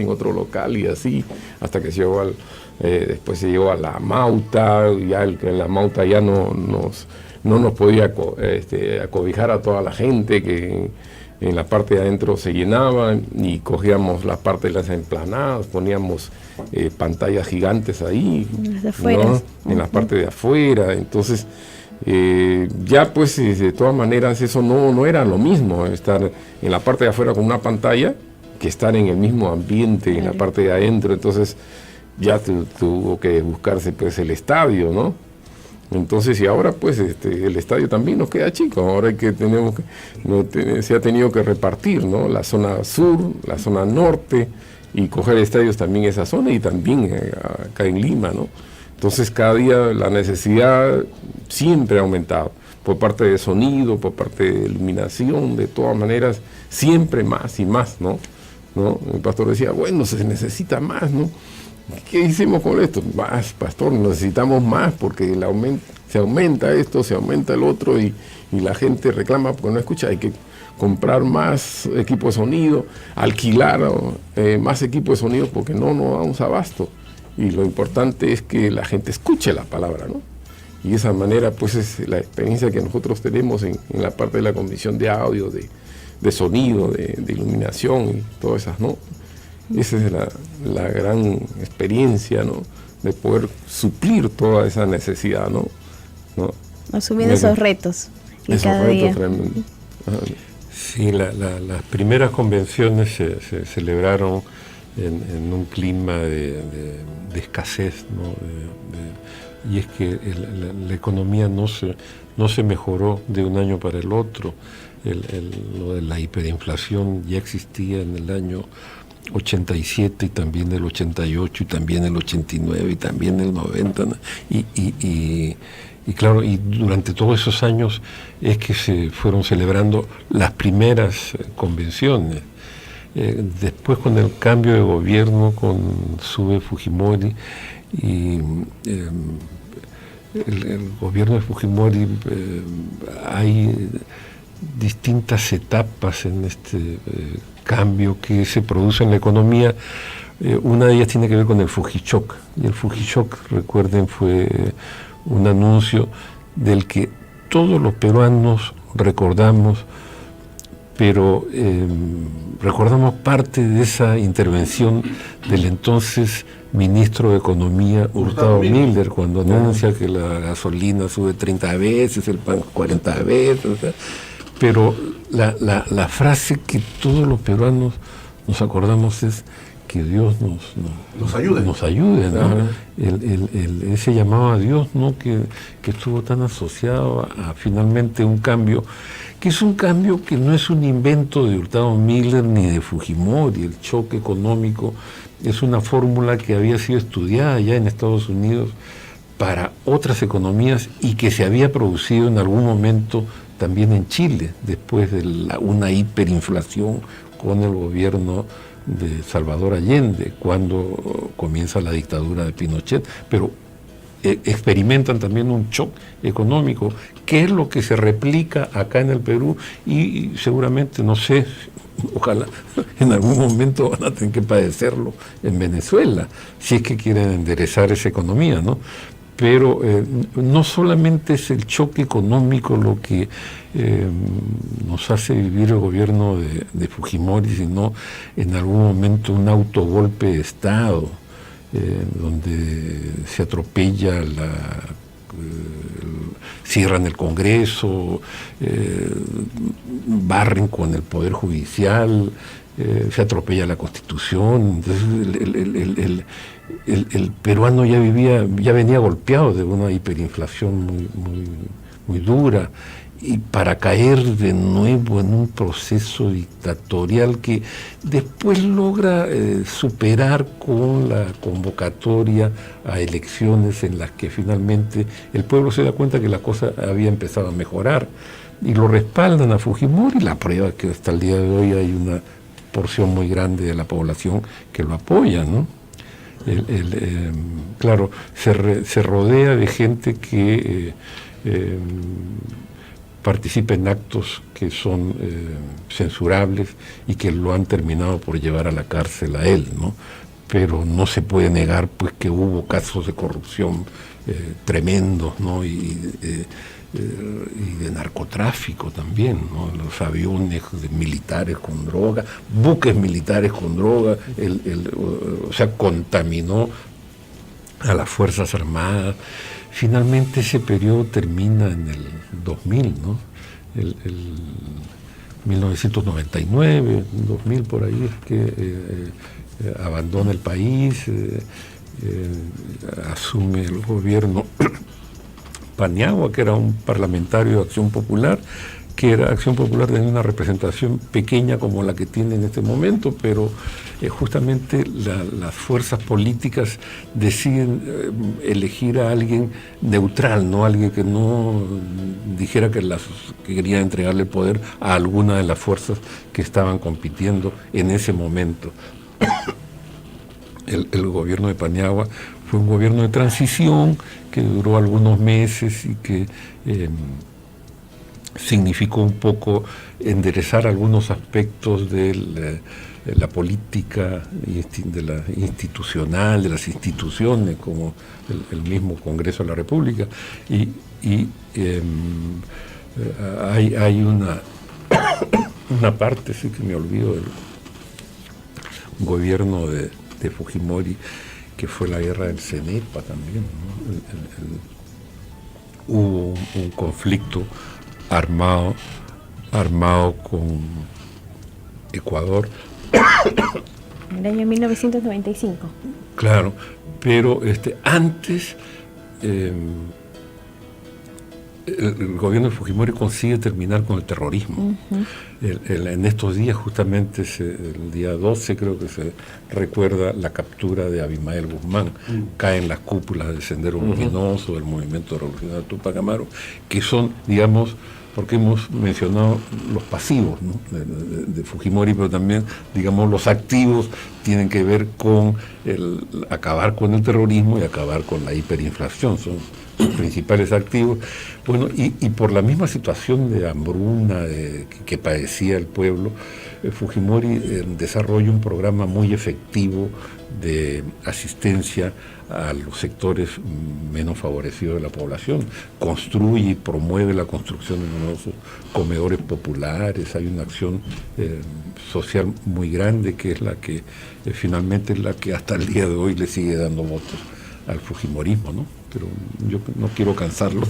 y así, hasta que se llegó después se llegó a La Mauta, ya en La Mauta ya no nos podía acobijar a toda la gente, que en la parte de adentro se llenaban, y cogíamos la parte de las emplanadas, poníamos pantallas gigantes ahí, ¿no? En la parte de afuera. Entonces ya pues de todas maneras eso no era lo mismo, estar en la parte de afuera con una pantalla que estar en el mismo ambiente en la parte de adentro. Entonces ya tuvo que buscarse pues el estadio, ¿no? Entonces, y ahora pues el estadio también nos queda chico, ahora se ha tenido que repartir, ¿no? La zona sur, la zona norte, y coger estadios también en esa zona, y también acá en Lima, ¿no? Entonces cada día la necesidad siempre ha aumentado, por parte de sonido, por parte de iluminación, de todas maneras, siempre más y más, ¿no? El pastor decía, bueno, se necesita más, ¿no? ¿Qué hicimos con esto? Más, pastor, necesitamos más, porque se aumenta esto, se aumenta el otro, y la gente reclama porque no escucha. Hay que comprar más equipo de sonido, alquilar más equipo de sonido, porque no damos abasto. Y lo importante es que la gente escuche la palabra, ¿no? Y de esa manera, pues, es la experiencia que nosotros tenemos en la parte de la comisión de audio, de sonido, de iluminación y todas esas, ¿no? Esa es la gran experiencia, ¿no? De poder suplir toda esa necesidad, ¿no?
Asumiendo esos retos. Cada día.
Sí, las primeras convenciones se celebraron en un clima de escasez, ¿no? Y es que la economía no se mejoró de un año para el otro. Lo de la hiperinflación ya existía en el año 87, y también el 88, y también el 89, y también el 90, ¿no? Y claro, y durante todos esos años es que se fueron celebrando las primeras convenciones. después con el cambio de gobierno, con Sube Fujimori y el gobierno de Fujimori, hay distintas etapas en este cambio que se produce en la economía. Una de ellas tiene que ver con el Fujichoc, y el Fujichoc, recuerden, fue un anuncio del que todos los peruanos recordamos, pero recordamos parte de esa intervención del entonces ministro de Economía, Hurtado Milder, cuando anuncia que la gasolina sube 30 veces, el pan 40 veces, o sea, pero la frase que todos los peruanos nos acordamos es que Dios nos ayude, ¿no? Ese llamado a Dios, ¿no? que estuvo tan asociado a finalmente un cambio, que es un cambio que no es un invento de Hurtado Milder ni de Fujimori. El choque económico es una fórmula que había sido estudiada ya en Estados Unidos para otras economías y que se había producido en algún momento también en Chile, después de una hiperinflación con el gobierno de Salvador Allende, cuando comienza la dictadura de Pinochet, pero experimentan también un shock económico, que es lo que se replica acá en el Perú, y seguramente, no sé, ojalá en algún momento van a tener que padecerlo en Venezuela, si es que quieren enderezar esa economía, ¿no? Pero no solamente es el choque económico lo que nos hace vivir el gobierno de Fujimori, sino en algún momento un autogolpe de Estado, donde se atropella cierran el Congreso, barren con el Poder Judicial, se atropella la Constitución. Entonces el peruano ya venía golpeado de una hiperinflación muy dura, y para caer de nuevo en un proceso dictatorial que después logra superar con la convocatoria a elecciones en las que finalmente el pueblo se da cuenta que la cosa había empezado a mejorar y lo respaldan a Fujimori. La prueba es que hasta el día de hoy hay una porción muy grande de la población que lo apoya, ¿no? Claro, se rodea de gente que participa en actos que son censurables y que lo han terminado por llevar a la cárcel a él, ¿no? Pero no se puede negar pues que hubo casos de corrupción tremendos, ¿no? Y de narcotráfico también, ¿no? Los aviones militares con droga, buques militares con droga, o sea, contaminó a las Fuerzas Armadas. Finalmente ese periodo termina en el 2000, ¿no? El 1999, 2000 por ahí es que abandona el país, asume el gobierno Paniagua, que era un parlamentario de Acción Popular, que era Acción Popular tenía una representación pequeña como la que tiene en este momento, pero justamente las fuerzas políticas deciden elegir a alguien neutral, no alguien que no dijera que quería entregarle el poder a alguna de las fuerzas que estaban compitiendo en ese momento. El gobierno de Paniagua fue un gobierno de transición que duró algunos meses y que significó un poco enderezar algunos aspectos de la política institucional, de las instituciones, como el mismo Congreso de la República. Y hay una parte, sí que me olvido, del gobierno de Fujimori, que fue la guerra del CENEPA también, ¿no? Hubo un conflicto armado con Ecuador.
En el año 1995.
Claro, pero antes el gobierno de Fujimori consigue terminar con el terrorismo. Uh-huh. En estos días, justamente el día 12, creo que se recuerda la captura de Abimael Guzmán. Caen las cúpulas del Sendero Luminoso, del Movimiento Revolucionario Tupac Amaru, que son, digamos, porque hemos mencionado los pasivos, ¿no?, de Fujimori, pero también, digamos, los activos tienen que ver con acabar con el terrorismo y acabar con la hiperinflación, son sus principales activos. Bueno, y por la misma situación de hambruna que padecía el pueblo, Fujimori desarrolla un programa muy efectivo de asistencia a los sectores menos favorecidos de la población. Construye y promueve la construcción de nuevos comedores populares. Hay una acción social muy grande que es la que finalmente es la que hasta el día de hoy le sigue dando votos al fujimorismo, ¿no? Pero yo no quiero cansarlos.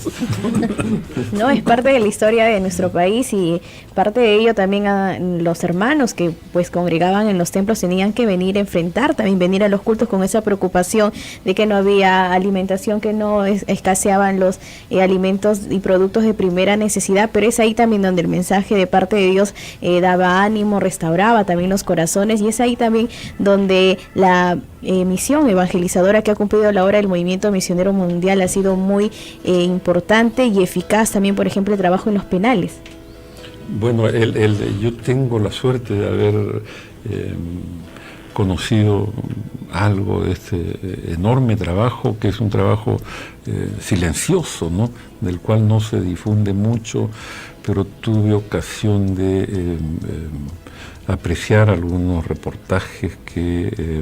No, es parte de la historia de nuestro país y parte de ello también a los hermanos que pues congregaban en los templos tenían que venir a enfrentar, también venir a los cultos con esa preocupación de que no había alimentación, que no escaseaban los alimentos y productos de primera necesidad, pero es ahí también donde el mensaje de parte de Dios daba ánimo, restauraba también los corazones, y es ahí también donde la misión evangelizadora que ha cumplido la obra del movimiento misionero mundial ha sido muy importante y eficaz. También, por ejemplo, el trabajo en los penales.
Bueno, yo tengo la suerte de haber conocido algo de este enorme trabajo, que es un trabajo silencioso, ¿no?, del cual no se difunde mucho, pero tuve ocasión de apreciar algunos reportajes que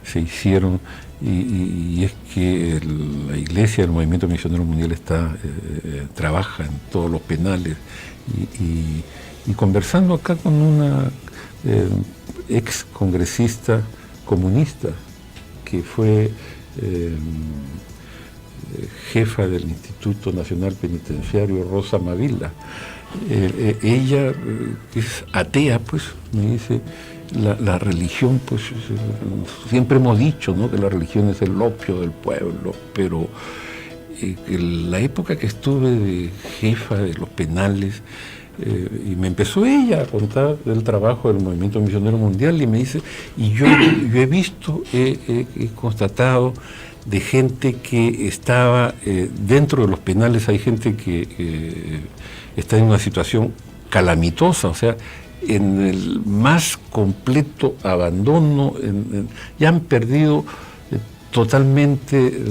se hicieron, y es que la Iglesia del Movimiento Misionero Mundial trabaja en todos los penales, y conversando acá con una ex congresista comunista que fue jefa del Instituto Nacional Penitenciario, Rosa Mavila. Ella es atea, pues, me dice, la religión, pues, siempre hemos dicho, ¿no?, que la religión es el opio del pueblo, pero en la época que estuve de jefa de los penales, y me empezó ella a contar del trabajo del Movimiento Misionero Mundial, y me dice, y yo he visto, he constatado de gente que estaba dentro de los penales, hay gente que está en una situación calamitosa, o sea, en el más completo abandono, ya han perdido totalmente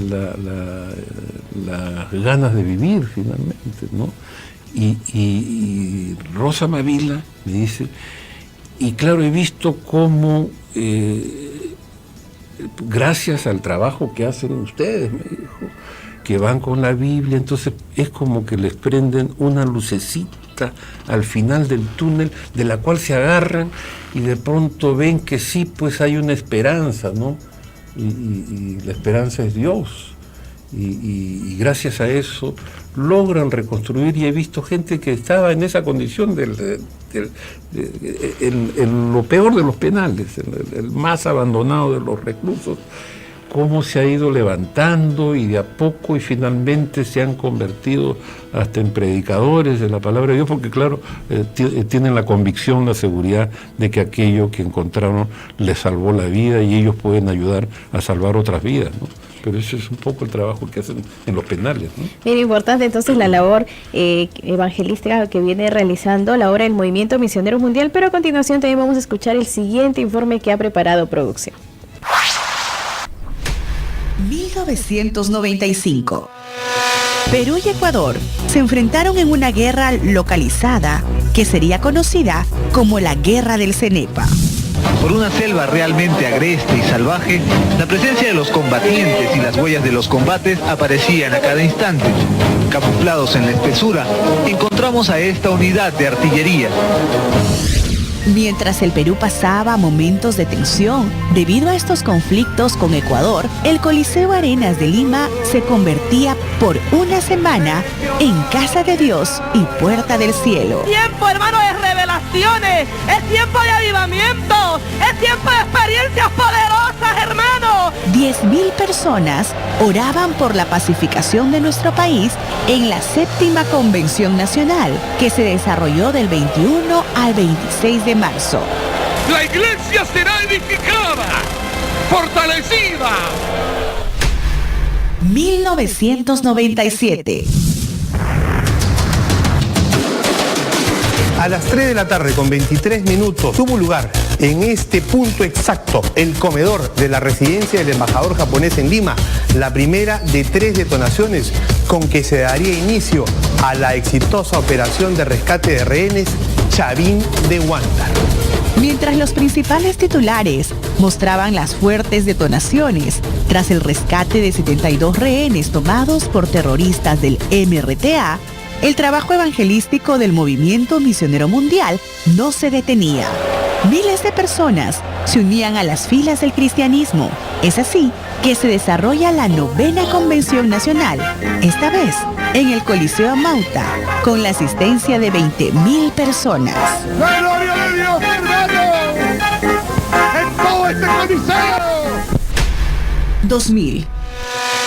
las ganas de vivir finalmente, ¿no? Y Rosa Mavila me dice, y claro, he visto cómo gracias al trabajo que hacen ustedes, me dijo, que van con la Biblia, entonces es como que les prenden una lucecita al final del túnel, de la cual se agarran y de pronto ven que sí, pues hay una esperanza, ¿no? Y la esperanza es Dios. Y gracias a eso logran reconstruir, y he visto gente que estaba en esa condición en lo peor de los penales, el más abandonado de los reclusos, cómo se ha ido levantando y de a poco, y finalmente se han convertido hasta en predicadores de la palabra de Dios, porque claro, tienen la convicción, la seguridad de que aquello que encontraron les salvó la vida, y ellos pueden ayudar a salvar otras vidas, ¿no? Pero eso es un poco el trabajo que hacen en los penales, ¿no?
Bien importante entonces la labor evangelística que viene realizando la obra del Movimiento Misionero Mundial, pero a continuación también vamos a escuchar el siguiente informe que ha preparado producción.
1995. Perú y Ecuador se enfrentaron en una guerra localizada que sería conocida como la Guerra del Cenepa.
Por una selva realmente agreste y salvaje, la presencia de los combatientes y las huellas de los combates aparecían a cada instante. Camuflados en la espesura, encontramos a esta unidad de artillería.
Mientras el Perú pasaba momentos de tensión debido a estos conflictos con Ecuador, el Coliseo Arenas de Lima se convertía por una semana en Casa de Dios y Puerta del Cielo.
Tiempo, hermano, de revelaciones, es tiempo de avivamiento, es tiempo de experiencias poderosas, hermano.
10.000 personas oraban por la pacificación de nuestro país en la 7ª Convención Nacional, que se desarrolló del 21 al 26 de marzo.
La iglesia será edificada, fortalecida.
1997.
A las 3 de la tarde con 23 minutos tuvo lugar en este punto exacto el comedor de la residencia del embajador japonés en Lima, la primera de 3 detonaciones con que se daría inicio a la exitosa operación de rescate de rehenes Chavín de Huántar.
Mientras los principales titulares mostraban las fuertes detonaciones tras el rescate de 72 rehenes tomados por terroristas del MRTA, el trabajo evangelístico del Movimiento Misionero Mundial no se detenía. Miles de personas se unían a las filas del cristianismo. Es así que se desarrolla la 9ª Convención Nacional, esta vez en el Coliseo Amauta, con la asistencia de 20.000 personas.
¡La gloria de Dios, hermano! ¡En todo este coliseo!
2000.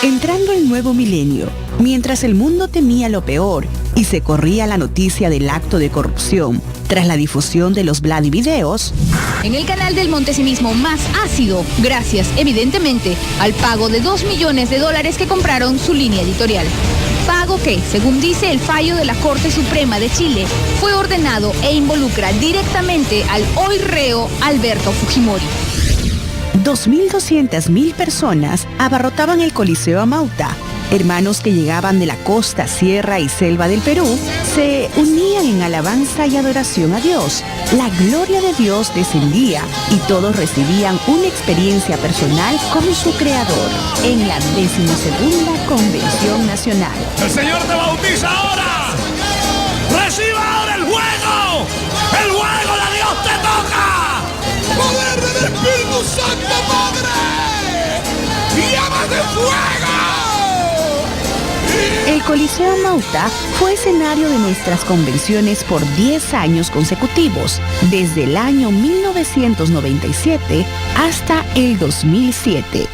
Entrando el nuevo milenio, mientras el mundo temía lo peor y se corría la noticia del acto de corrupción tras la difusión de los Vladivideos,
en el canal del montesimismo más ácido, gracias evidentemente al pago de $2 millones que compraron su línea editorial. Pago que, según dice el fallo de la Corte Suprema de Chile, fue ordenado e involucra directamente al hoy reo Alberto Fujimori.
2.200.000 personas abarrotaban el Coliseo Amauta. Hermanos que llegaban de la costa, sierra y selva del Perú se unían en alabanza y adoración a Dios. La gloria de Dios descendía y todos recibían una experiencia personal con su Creador en la 12ª Convención Nacional.
¡El Señor te bautiza ahora! ¡Reciba ahora el fuego! ¡El fuego de Dios te toca! ¡Poder del Espíritu Santo, Padre! ¡Llamas de fuego!
El Coliseo Amauta fue escenario de nuestras convenciones por 10 años consecutivos, desde el año 1997 hasta el 2007.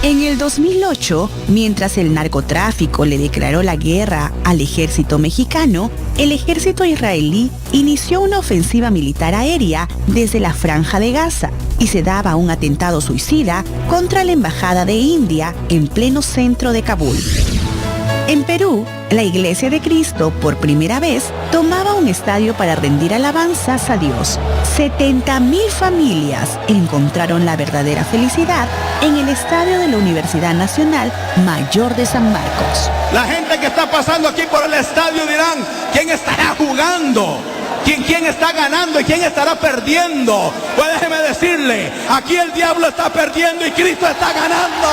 En el 2008, mientras el narcotráfico le declaró la guerra al ejército mexicano, el ejército israelí inició una ofensiva militar aérea desde la Franja de Gaza y se daba un atentado suicida contra la Embajada de India en pleno centro de Kabul. En Perú, la Iglesia de Cristo, por primera vez, tomaba un estadio para rendir alabanzas a Dios. 70.000 familias encontraron la verdadera felicidad en el estadio de la Universidad Nacional Mayor de San Marcos.
La gente que está pasando aquí por el estadio dirán, ¿quién estará jugando? ¿Quién está ganando y quién estará perdiendo? Pues déjeme decirle, aquí el diablo está perdiendo y Cristo está ganando.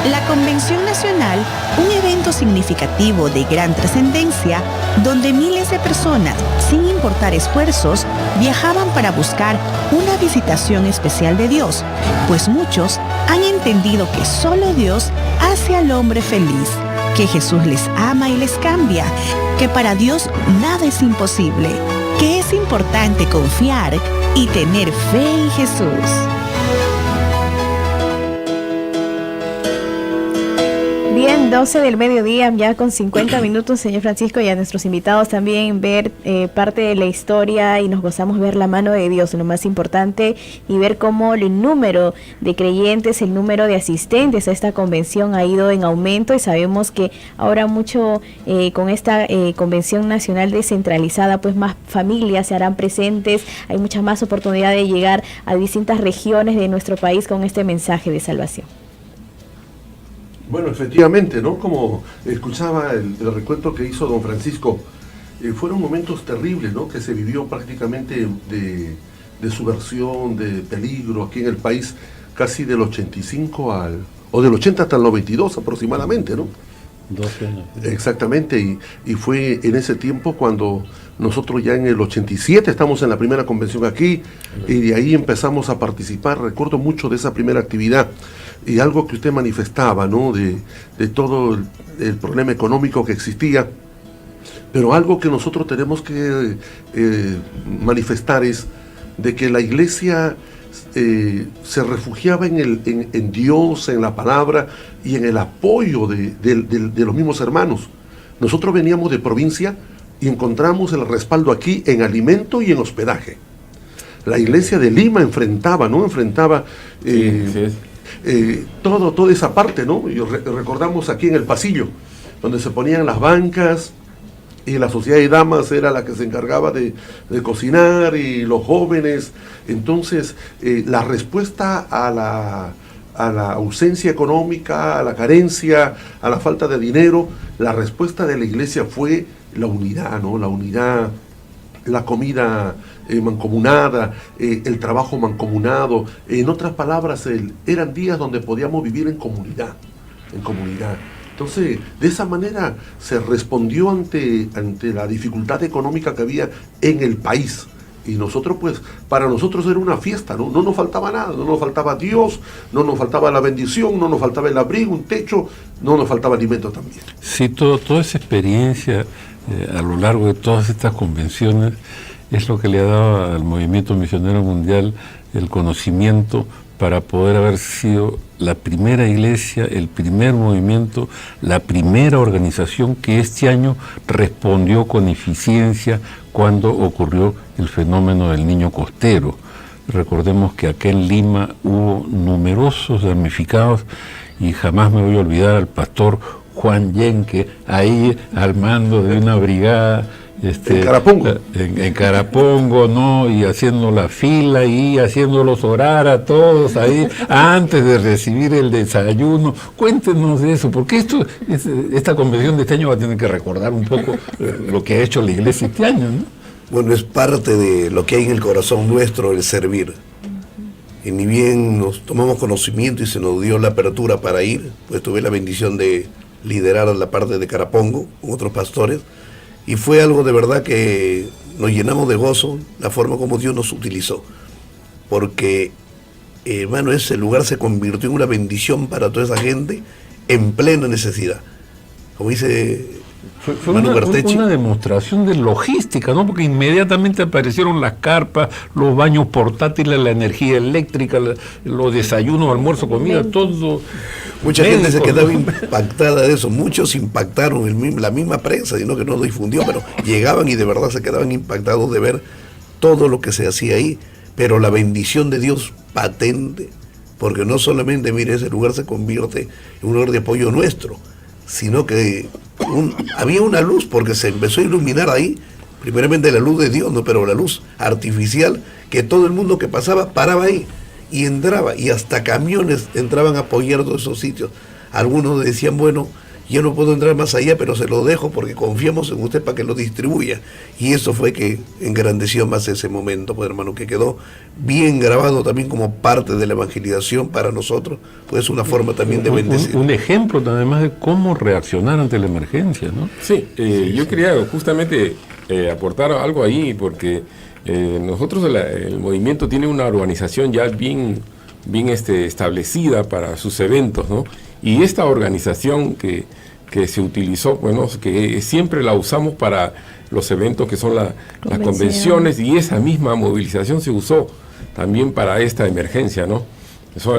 La Convención Nacional, un evento significativo de gran trascendencia, donde miles de personas, sin importar esfuerzos, viajaban para buscar una visitación especial de Dios, pues muchos han entendido que solo Dios hace al hombre feliz, que Jesús les ama y les cambia, que para Dios nada es imposible, que es importante confiar y tener fe en Jesús.
Bien, 12 del mediodía, ya con 50 minutos, señor Francisco, y a nuestros invitados también ver parte de la historia, y nos gozamos ver la mano de Dios, lo más importante, y ver cómo el número de creyentes, el número de asistentes a esta convención ha ido en aumento, y sabemos que ahora mucho con esta convención nacional descentralizada, pues más familias se harán presentes, hay mucha más oportunidad de llegar a distintas regiones de nuestro país con este mensaje de salvación.
Bueno, efectivamente, ¿no? Como escuchaba el recuento que hizo don Francisco, fueron momentos terribles, ¿no? Que se vivió prácticamente de subversión, de peligro aquí en el país, casi del 85 o del 80 hasta el 92 aproximadamente, ¿no?
12 años.
Exactamente, y fue en ese tiempo cuando nosotros ya en el 87 estamos en la primera convención aquí, y de ahí empezamos a participar. Recuerdo mucho de esa primera actividad, y algo que usted manifestaba, ¿no? De todo el problema económico que existía, pero algo que nosotros tenemos que manifestar es de que la iglesia se refugiaba en Dios, en la palabra y en el apoyo de los mismos hermanos. Nosotros veníamos de provincia y encontramos el respaldo aquí en alimento y en hospedaje. La iglesia de Lima enfrentaba toda esa parte, ¿no? Y recordamos aquí en el pasillo, donde se ponían las bancas, y la sociedad de damas era la que se encargaba de cocinar, y los jóvenes. Entonces, la respuesta a la ausencia económica, a la carencia, a la falta de dinero, la respuesta de la iglesia fue la unidad, ¿no? La unidad, la comida mancomunada, el trabajo mancomunado. En otras palabras, eran días donde podíamos vivir en comunidad, Entonces, de esa manera se respondió ante la dificultad económica que había en el país. Y nosotros, pues, para nosotros era una fiesta, ¿no? No nos faltaba nada, no nos faltaba Dios, no nos faltaba la bendición, no nos faltaba el abrigo, un techo, no nos faltaba alimento también.
Sí, toda esa experiencia a lo largo de todas estas convenciones es lo que le ha dado al movimiento misionero mundial el conocimiento para poder haber sido la primera iglesia, el primer movimiento, la primera organización que este año respondió con eficiencia cuando ocurrió el fenómeno del niño costero. Recordemos que acá en Lima hubo numerosos damnificados y jamás me voy a olvidar al pastor Juan Yenque, ahí al mando de una brigada
en Carapongo.
En Carapongo, ¿no? Y haciendo la fila y haciéndolos orar a todos ahí antes de recibir el desayuno. Cuéntenos de eso, porque esta convención de este año va a tener que recordar un poco lo que ha hecho la iglesia este año, ¿no?
Bueno, es parte de lo que hay en el corazón nuestro, el servir. Y ni bien nos tomamos conocimiento y se nos dio la apertura para ir, pues tuve la bendición de liderar la parte de Carapongo con otros pastores, y fue algo de verdad que nos llenamos de gozo, la forma como Dios nos utilizó, porque hermano, ese lugar se convirtió en una bendición para toda esa gente en plena necesidad. Como dice
fue una demostración de logística, ¿no? Porque inmediatamente aparecieron las carpas, los baños portátiles, la energía eléctrica, los desayunos, almuerzo, comida, todo.
Mucha gente se quedaba impactada de eso, muchos impactaron, la misma prensa, sino que no difundió, pero llegaban y de verdad se quedaban impactados de ver todo lo que se hacía ahí, pero la bendición de Dios patente, porque no solamente, mire, ese lugar se convierte en un lugar de apoyo nuestro, sino que había una luz, porque se empezó a iluminar ahí, primeramente la luz de Dios, ¿no? Pero la luz artificial, que todo el mundo que pasaba paraba ahí y entraba, y hasta camiones entraban a apoyar todos esos sitios. Algunos decían, bueno, yo no puedo entrar más allá, pero se lo dejo porque confiamos en usted para que lo distribuya. Y eso fue que engrandeció más ese momento, pues hermano, que quedó bien grabado también como parte de la evangelización para nosotros, pues una forma también de bendecir.
Un ejemplo además de cómo reaccionar ante la emergencia, ¿no?
Sí, yo quería justamente aportar algo ahí, porque nosotros el movimiento tiene una organización ya bien establecida para sus eventos, ¿no? Y esta organización que se utilizó, bueno, que siempre la usamos para los eventos que son las convenciones, y esa misma movilización se usó también para esta emergencia, ¿no? Eso,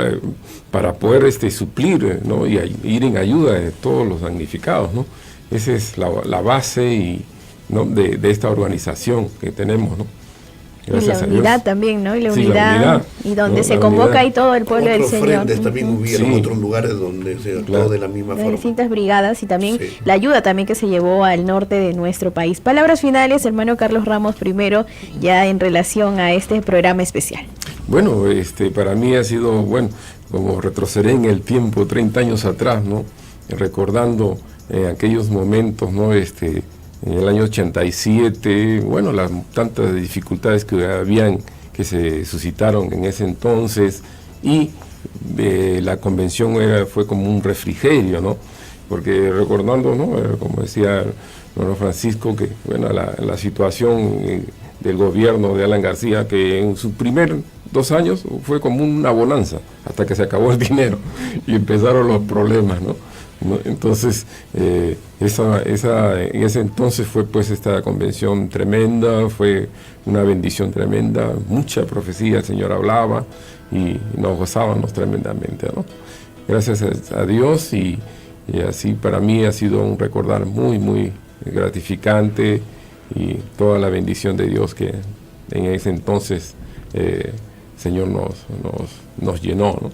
para poder suplir, ¿no? Y ir en ayuda de todos los damnificados, ¿no? Esa es la base ¿no? de esta organización que tenemos, ¿no?
Gracias y la unidad también, ¿no? Y la unidad, y donde se convoca ahí todo el pueblo del Señor.
También hubieron otros lugares donde se actuó de la misma forma.
Distintas brigadas, y también la ayuda también que se llevó al norte de nuestro país. Palabras finales, hermano Carlos Ramos, primero, ya en relación a este programa especial.
Bueno, para mí ha sido, bueno, como retroceder en el tiempo, 30 años atrás, ¿no? Recordando aquellos momentos, ¿no? En el año 87, bueno, las tantas dificultades que se suscitaron en ese entonces, y la convención fue como un refrigerio, ¿no? Porque recordando, ¿no? Como decía el hermano Francisco, que bueno, la situación del gobierno de Alan García, que en sus primeros 2 años fue como una bonanza, hasta que se acabó el dinero y empezaron los problemas, ¿no? Entonces, en ese entonces fue pues esta convención tremenda, fue una bendición tremenda, mucha profecía el Señor hablaba y nos gozábamos tremendamente, ¿no? Gracias a Dios, y así para mí ha sido un recordar muy, muy gratificante, y toda la bendición de Dios que en ese entonces el Señor nos llenó, ¿no?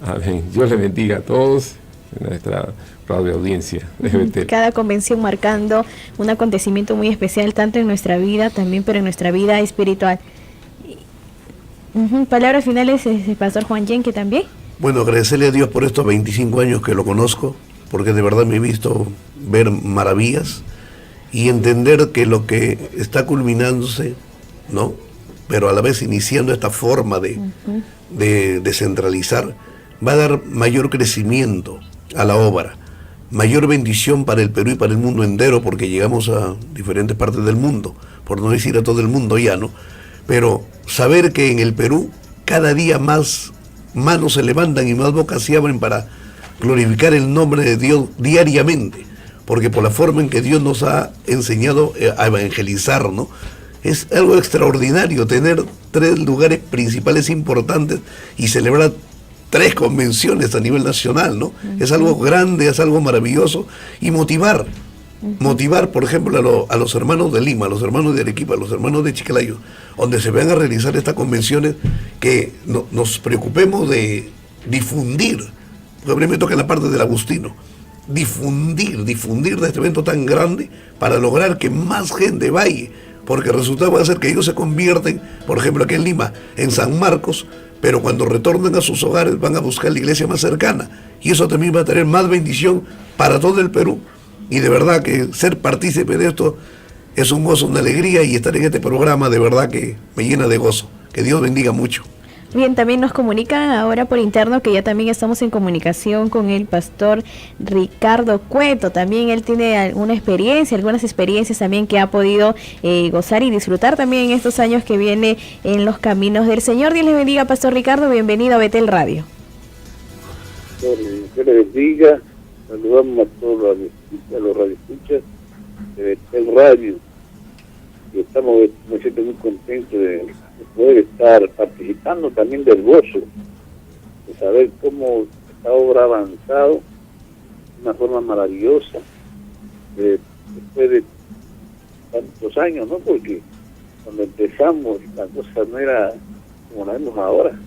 Amén. Dios le bendiga a todos. nuestra radio audiencia de Betel.
Cada convención marcando un acontecimiento muy especial, tanto en nuestra vida también, pero en nuestra vida espiritual. Palabras finales del pastor Juan Yenque también.
Bueno, agradecerle a Dios por estos 25 años que lo conozco, porque de verdad me he visto ver maravillas y entender que lo que está culminándose, ¿no? Pero a la vez iniciando esta forma de descentralizar, va a dar mayor crecimiento a la obra, mayor bendición para el Perú y para el mundo entero, porque llegamos a diferentes partes del mundo, por no decir a todo el mundo ya, ¿no? Pero saber que en el Perú cada día más manos se levantan y más bocas se abren para glorificar el nombre de Dios diariamente, porque por la forma en que Dios nos ha enseñado a evangelizar, ¿no? Es algo extraordinario tener 3 lugares principales importantes y celebrar 3 convenciones a nivel nacional, ¿no? Es algo grande, es algo maravilloso, y motivar, por ejemplo, a los hermanos de Lima, a los hermanos de Arequipa, a los hermanos de Chiclayo, donde se van a realizar estas convenciones, que nos preocupemos de difundir, porque a mí me toca en la parte del Agustino, difundir de este evento tan grande para lograr que más gente vaya, porque el resultado va a ser que ellos se convierten, por ejemplo aquí en Lima, en San Marcos, pero cuando retornen a sus hogares van a buscar la iglesia más cercana, y eso también va a tener más bendición para todo el Perú. Y de verdad que ser partícipe de esto es un gozo, una alegría, y estar en este programa de verdad que me llena de gozo. Que Dios bendiga mucho.
Bien, también nos comunican ahora por interno que ya también estamos en comunicación con el pastor Ricardo Cueto. También él tiene algunas experiencias también que ha podido gozar y disfrutar también en estos años que viene en los caminos del Señor. Dios les bendiga, pastor Ricardo, bienvenido a Betel Radio.
Dios les bendiga, saludamos a todos los radioescuchas de Betel Radio, y me siento muy contento de poder estar participando también del gozo, de saber cómo esta obra ha avanzado de una forma maravillosa, después de tantos años, ¿no? Porque cuando empezamos la cosa no era como la vemos ahora.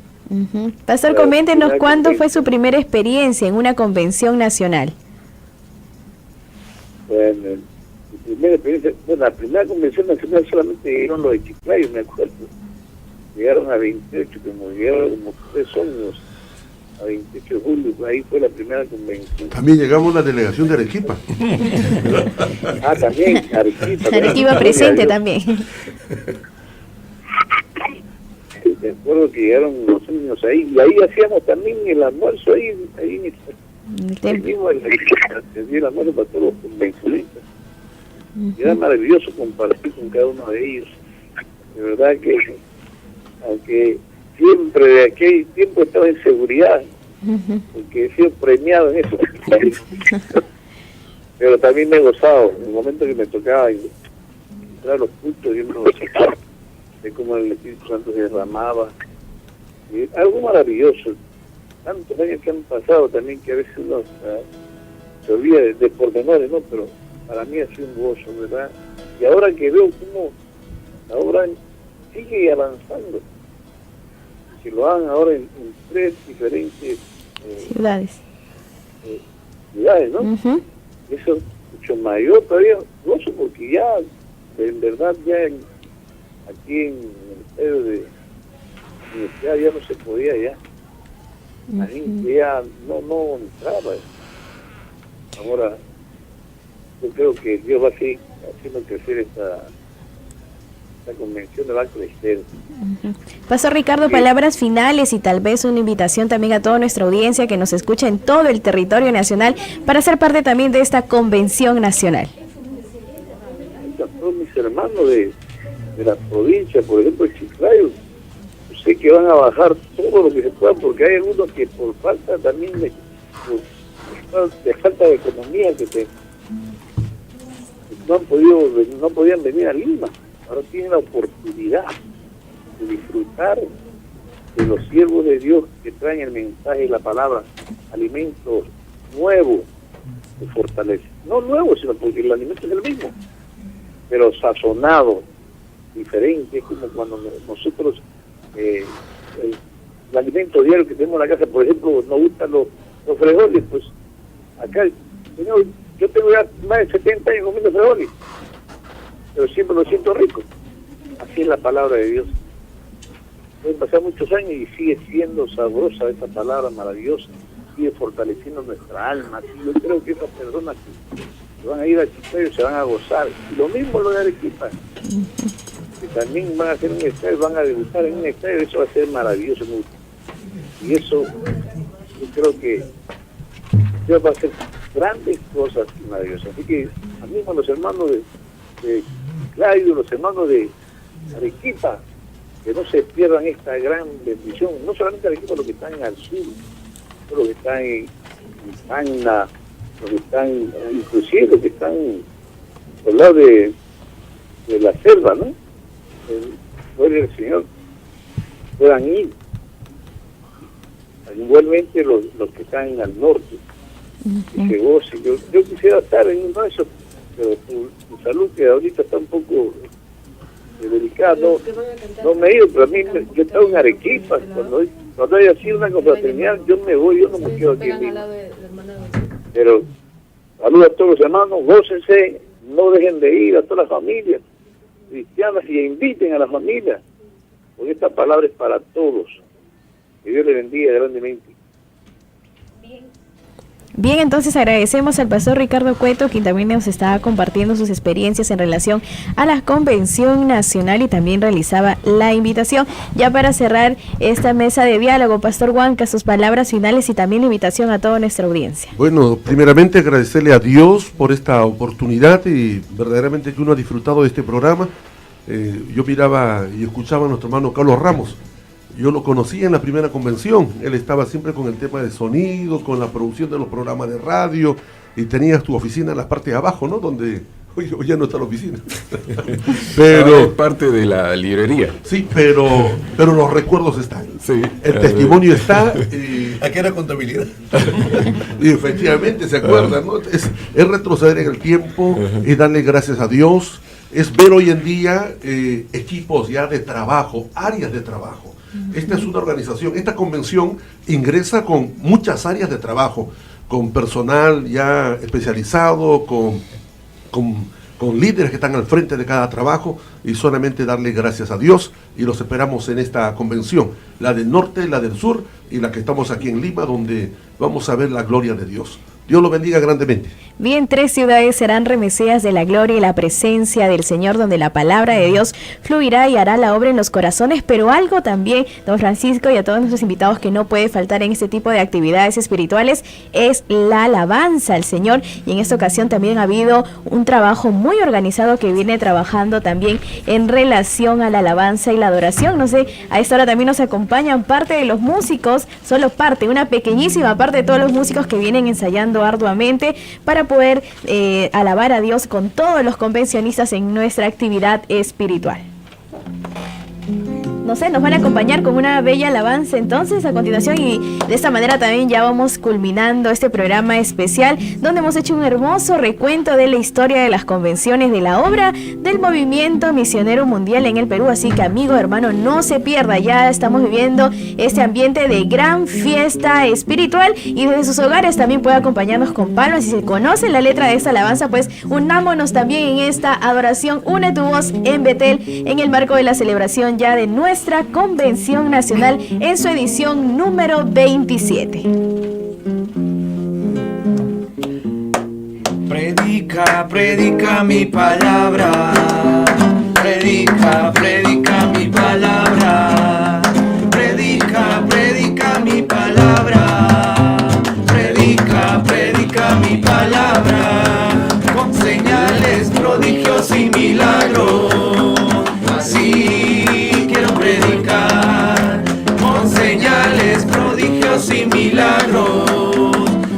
Pastor, coméntenos cuándo fue su primera experiencia en una convención nacional.
Bueno, la primera convención nacional solamente llegaron los de Chiclayo, me acuerdo. Llegaron a 28, como llegaron como 3 años, a 28 de julio, ahí fue la primera convención.
También llegamos la delegación de Arequipa.
También, Arequipa.
Arequipa presente también.
Me acuerdo que llegaron los niños ahí, y ahí hacíamos también el almuerzo, ahí mismo el almuerzo para todos los convencionistas. Era maravilloso compartir con cada uno de ellos. De verdad que, aunque siempre de aquel tiempo estaba en seguridad, porque he sido premiado en eso, pero también me he gozado. En el momento que me tocaba entrar a los cultos, yo me gozaba de cómo el Espíritu Santo se derramaba. Y algo maravilloso. Tantos años que han pasado también, que a veces uno se olvida de pormenores, ¿no? Pero para mí ha sido un gozo, ¿verdad? Y ahora que veo cómo la obra sigue avanzando, que lo hagan ahora en 3 diferentes
ciudades,
¿no? Eso es mucho mayor todavía gozo, porque ya, en verdad, ya aquí en el medio de universidad ya no se podía ya. La gente ya no entraba. Ahora yo creo que Dios va a seguir haciendo crecer esta convención, de va a crecer.
Pastor Ricardo, palabras finales y tal vez una invitación también a toda nuestra audiencia que nos escucha en todo el territorio nacional para ser parte también de esta convención nacional.
A todos mis hermanos de la provincia, por ejemplo, de Chiclayo, sé que van a bajar todo lo que se pueda, porque hay algunos que por falta también de falta de economía que no podían venir a Lima. Ahora tienen la oportunidad de disfrutar de los siervos de Dios que traen el mensaje y la palabra, alimentos nuevos que fortalecen. No nuevos, sino porque el alimento es el mismo, pero sazonado, diferente, como cuando nosotros el alimento diario que tenemos en la casa, por ejemplo, nos gustan los frijoles, pues Acá, señor, yo tengo ya más de 70 años comiendo frijoles, pero siempre lo siento rico. Así es la palabra de Dios. Pueden pasar muchos años y sigue siendo sabrosa esa palabra maravillosa, sigue fortaleciendo nuestra alma. Y yo creo que esas personas que van a ir a Chiclayo se van a gozar. Y lo mismo lo de Arequipa, que también van a hacer un estadio, van a debutar en un estadio, eso va a ser maravilloso. Y eso, yo creo que Dios va a hacer grandes cosas maravillosas. Así que a mismo los hermanos de Chiclayo, los hermanos de Arequipa, que no se pierdan esta gran bendición, no solamente Arequipa, los que están al sur, los que están en Tacna, los que están, inclusive los que están por el lado de la selva, ¿no? Gloria al Señor, puedan ir. Igualmente los que están al norte, que se gocen. Yo quisiera estar en uno de esos, pero tu salud, que ahorita está un poco delicado, no me he ido, pero a mí, yo estaba en Arequipa, cuando haya sido una confraternidad, yo me voy, yo no me quedo aquí en Lima. Pero saludos a todos los hermanos, gócense, no dejen de ir a todas las familias cristianas y inviten a las familias, porque esta palabra es para todos. Que Dios le bendiga grandemente.
Bien, entonces agradecemos al pastor Ricardo Cueto, quien también nos está compartiendo sus experiencias en relación a la Convención Nacional y también realizaba la invitación. Ya para cerrar esta mesa de diálogo, Pastor Huanca, sus palabras finales y también la invitación a toda nuestra audiencia.
Bueno, primeramente agradecerle a Dios por esta oportunidad y verdaderamente que uno ha disfrutado de este programa. Yo miraba y escuchaba a nuestro hermano Carlos Ramos. Yo lo conocí en la primera convención, él estaba siempre con el tema de sonido, con la producción de los programas de radio, y tenía su oficina en la parte de abajo, ¿no? Donde hoy ya no está la oficina.
Pero es parte de la librería.
Sí, pero los recuerdos están.
Sí,
el testimonio está.
Aquí era contabilidad.
Y efectivamente, se acuerdan, ¿no? Es retroceder en el tiempo y darle gracias a Dios. Es ver hoy en día equipos ya de trabajo, áreas de trabajo. Esta es una organización, esta convención ingresa con muchas áreas de trabajo, con personal ya especializado, con líderes que están al frente de cada trabajo, y solamente darle gracias a Dios, y los esperamos en esta convención, la del norte, la del sur y la que estamos aquí en Lima, donde vamos a ver la gloria de Dios. Dios lo bendiga grandemente.
Bien, 3 ciudades serán remecidas de la gloria y la presencia del Señor, donde la palabra de Dios fluirá y hará la obra en los corazones, pero algo también, don Francisco, y a todos nuestros invitados, que no puede faltar en este tipo de actividades espirituales, es la alabanza al Señor, y en esta ocasión también ha habido un trabajo muy organizado que viene trabajando también en relación a la alabanza y la adoración. No sé, a esta hora también nos acompañan parte de los músicos, solo parte, una pequeñísima parte de todos los músicos que vienen ensayando arduamente para poder alabar a Dios con todos los convencionistas en nuestra actividad espiritual. No sé, nos van a acompañar con una bella alabanza entonces a continuación, y de esta manera también ya vamos culminando este programa especial donde hemos hecho un hermoso recuento de la historia de las convenciones, de la obra del movimiento misionero mundial en el Perú. Así que, amigo, hermano, no se pierda, ya estamos viviendo este ambiente de gran fiesta espiritual, y desde sus hogares también puede acompañarnos con palmas. Si se conoce la letra de esta alabanza, pues unámonos también en esta adoración. Une tu voz en Betel en el marco de la celebración ya de nuestra Convención Nacional en su edición número 27.
Predica, predica mi palabra. Predica, predica mi palabra. Predica, predica mi palabra. Predica, predica mi palabra. Con señales, prodigios y milagros. Así quiero predicar, con señales, prodigios y milagros.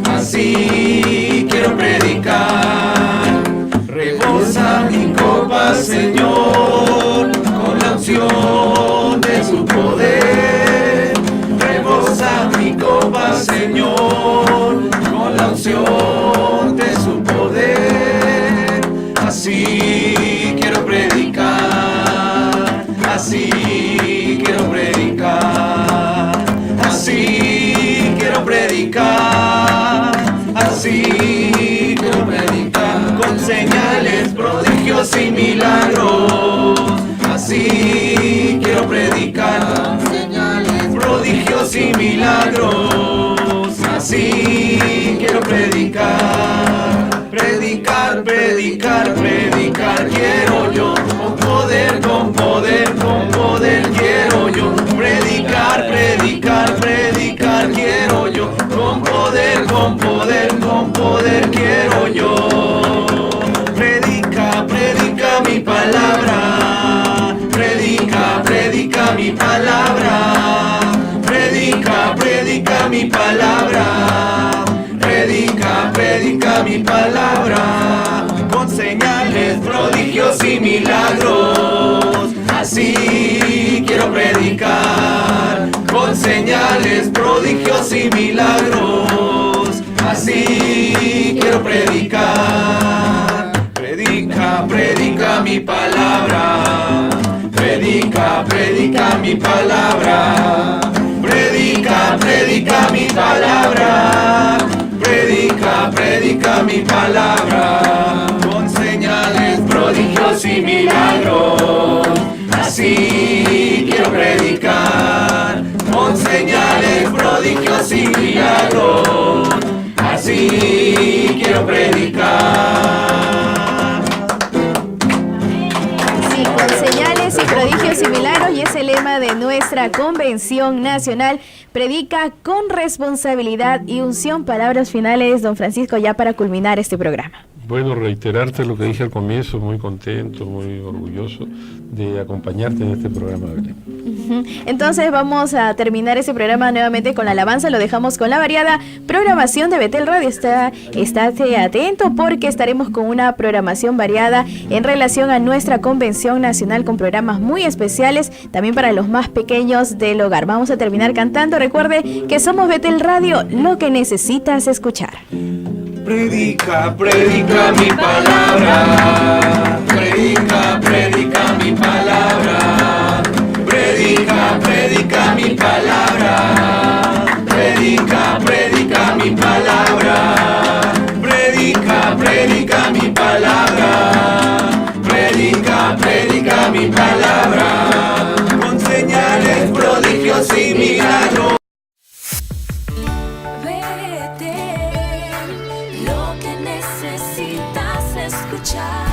Así quiero predicar. Rebosa mi copa, Señor, con la unción de su poder. Rebosa mi copa, Señor, con la unción de su poder. Así quiero predicar, así quiero predicar, así quiero predicar, así
prodigios y milagros. Así quiero predicar, prodigios y milagros. Así quiero predicar, predicar, predicar, predicar. Quiero yo, con poder, con poder, con poder. Quiero yo, predicar, predicar, predicar. Quiero yo, con poder, con poder, con poder. Quiero yo, predica, predica mi palabra. Predica, predica mi palabra. Predica, predica mi palabra. Predica, predica mi palabra. Con señales, prodigios y milagros. Así quiero predicar. Con señales, prodigios y milagros. Así quiero predicar. Predica, predica mi palabra. Predica, predica mi palabra. Predica, predica mi palabra. Predica, predica mi palabra. Con señales, prodigios y milagros. Así quiero predicar. Con señales, prodigios y milagros. Así quiero predicar.
Sí, con señales y prodigios y milagros, y es el lema de nuestra convención nacional. Predica con responsabilidad y unción. Palabras finales, don Francisco, ya para culminar este programa.
Bueno, reiterarte lo que dije al comienzo, muy contento, muy orgulloso de acompañarte en este programa, Belén.
Entonces vamos a terminar este programa nuevamente con la alabanza. Lo dejamos con la variada programación de Betel Radio. Estate atento porque estaremos con una programación variada en relación a nuestra convención nacional, con programas muy especiales también para los más pequeños del hogar. Vamos a terminar cantando. Recuerde que somos Betel Radio, lo que necesitas escuchar.
Predica, predica mi palabra. Predica, predica mi palabra. Predica, predica mi palabra. Predica, predica mi palabra. Predica, predica mi palabra. Predica, predica mi palabra. Con señales, prodigios y milagros.
Vete, lo que necesitas escuchar.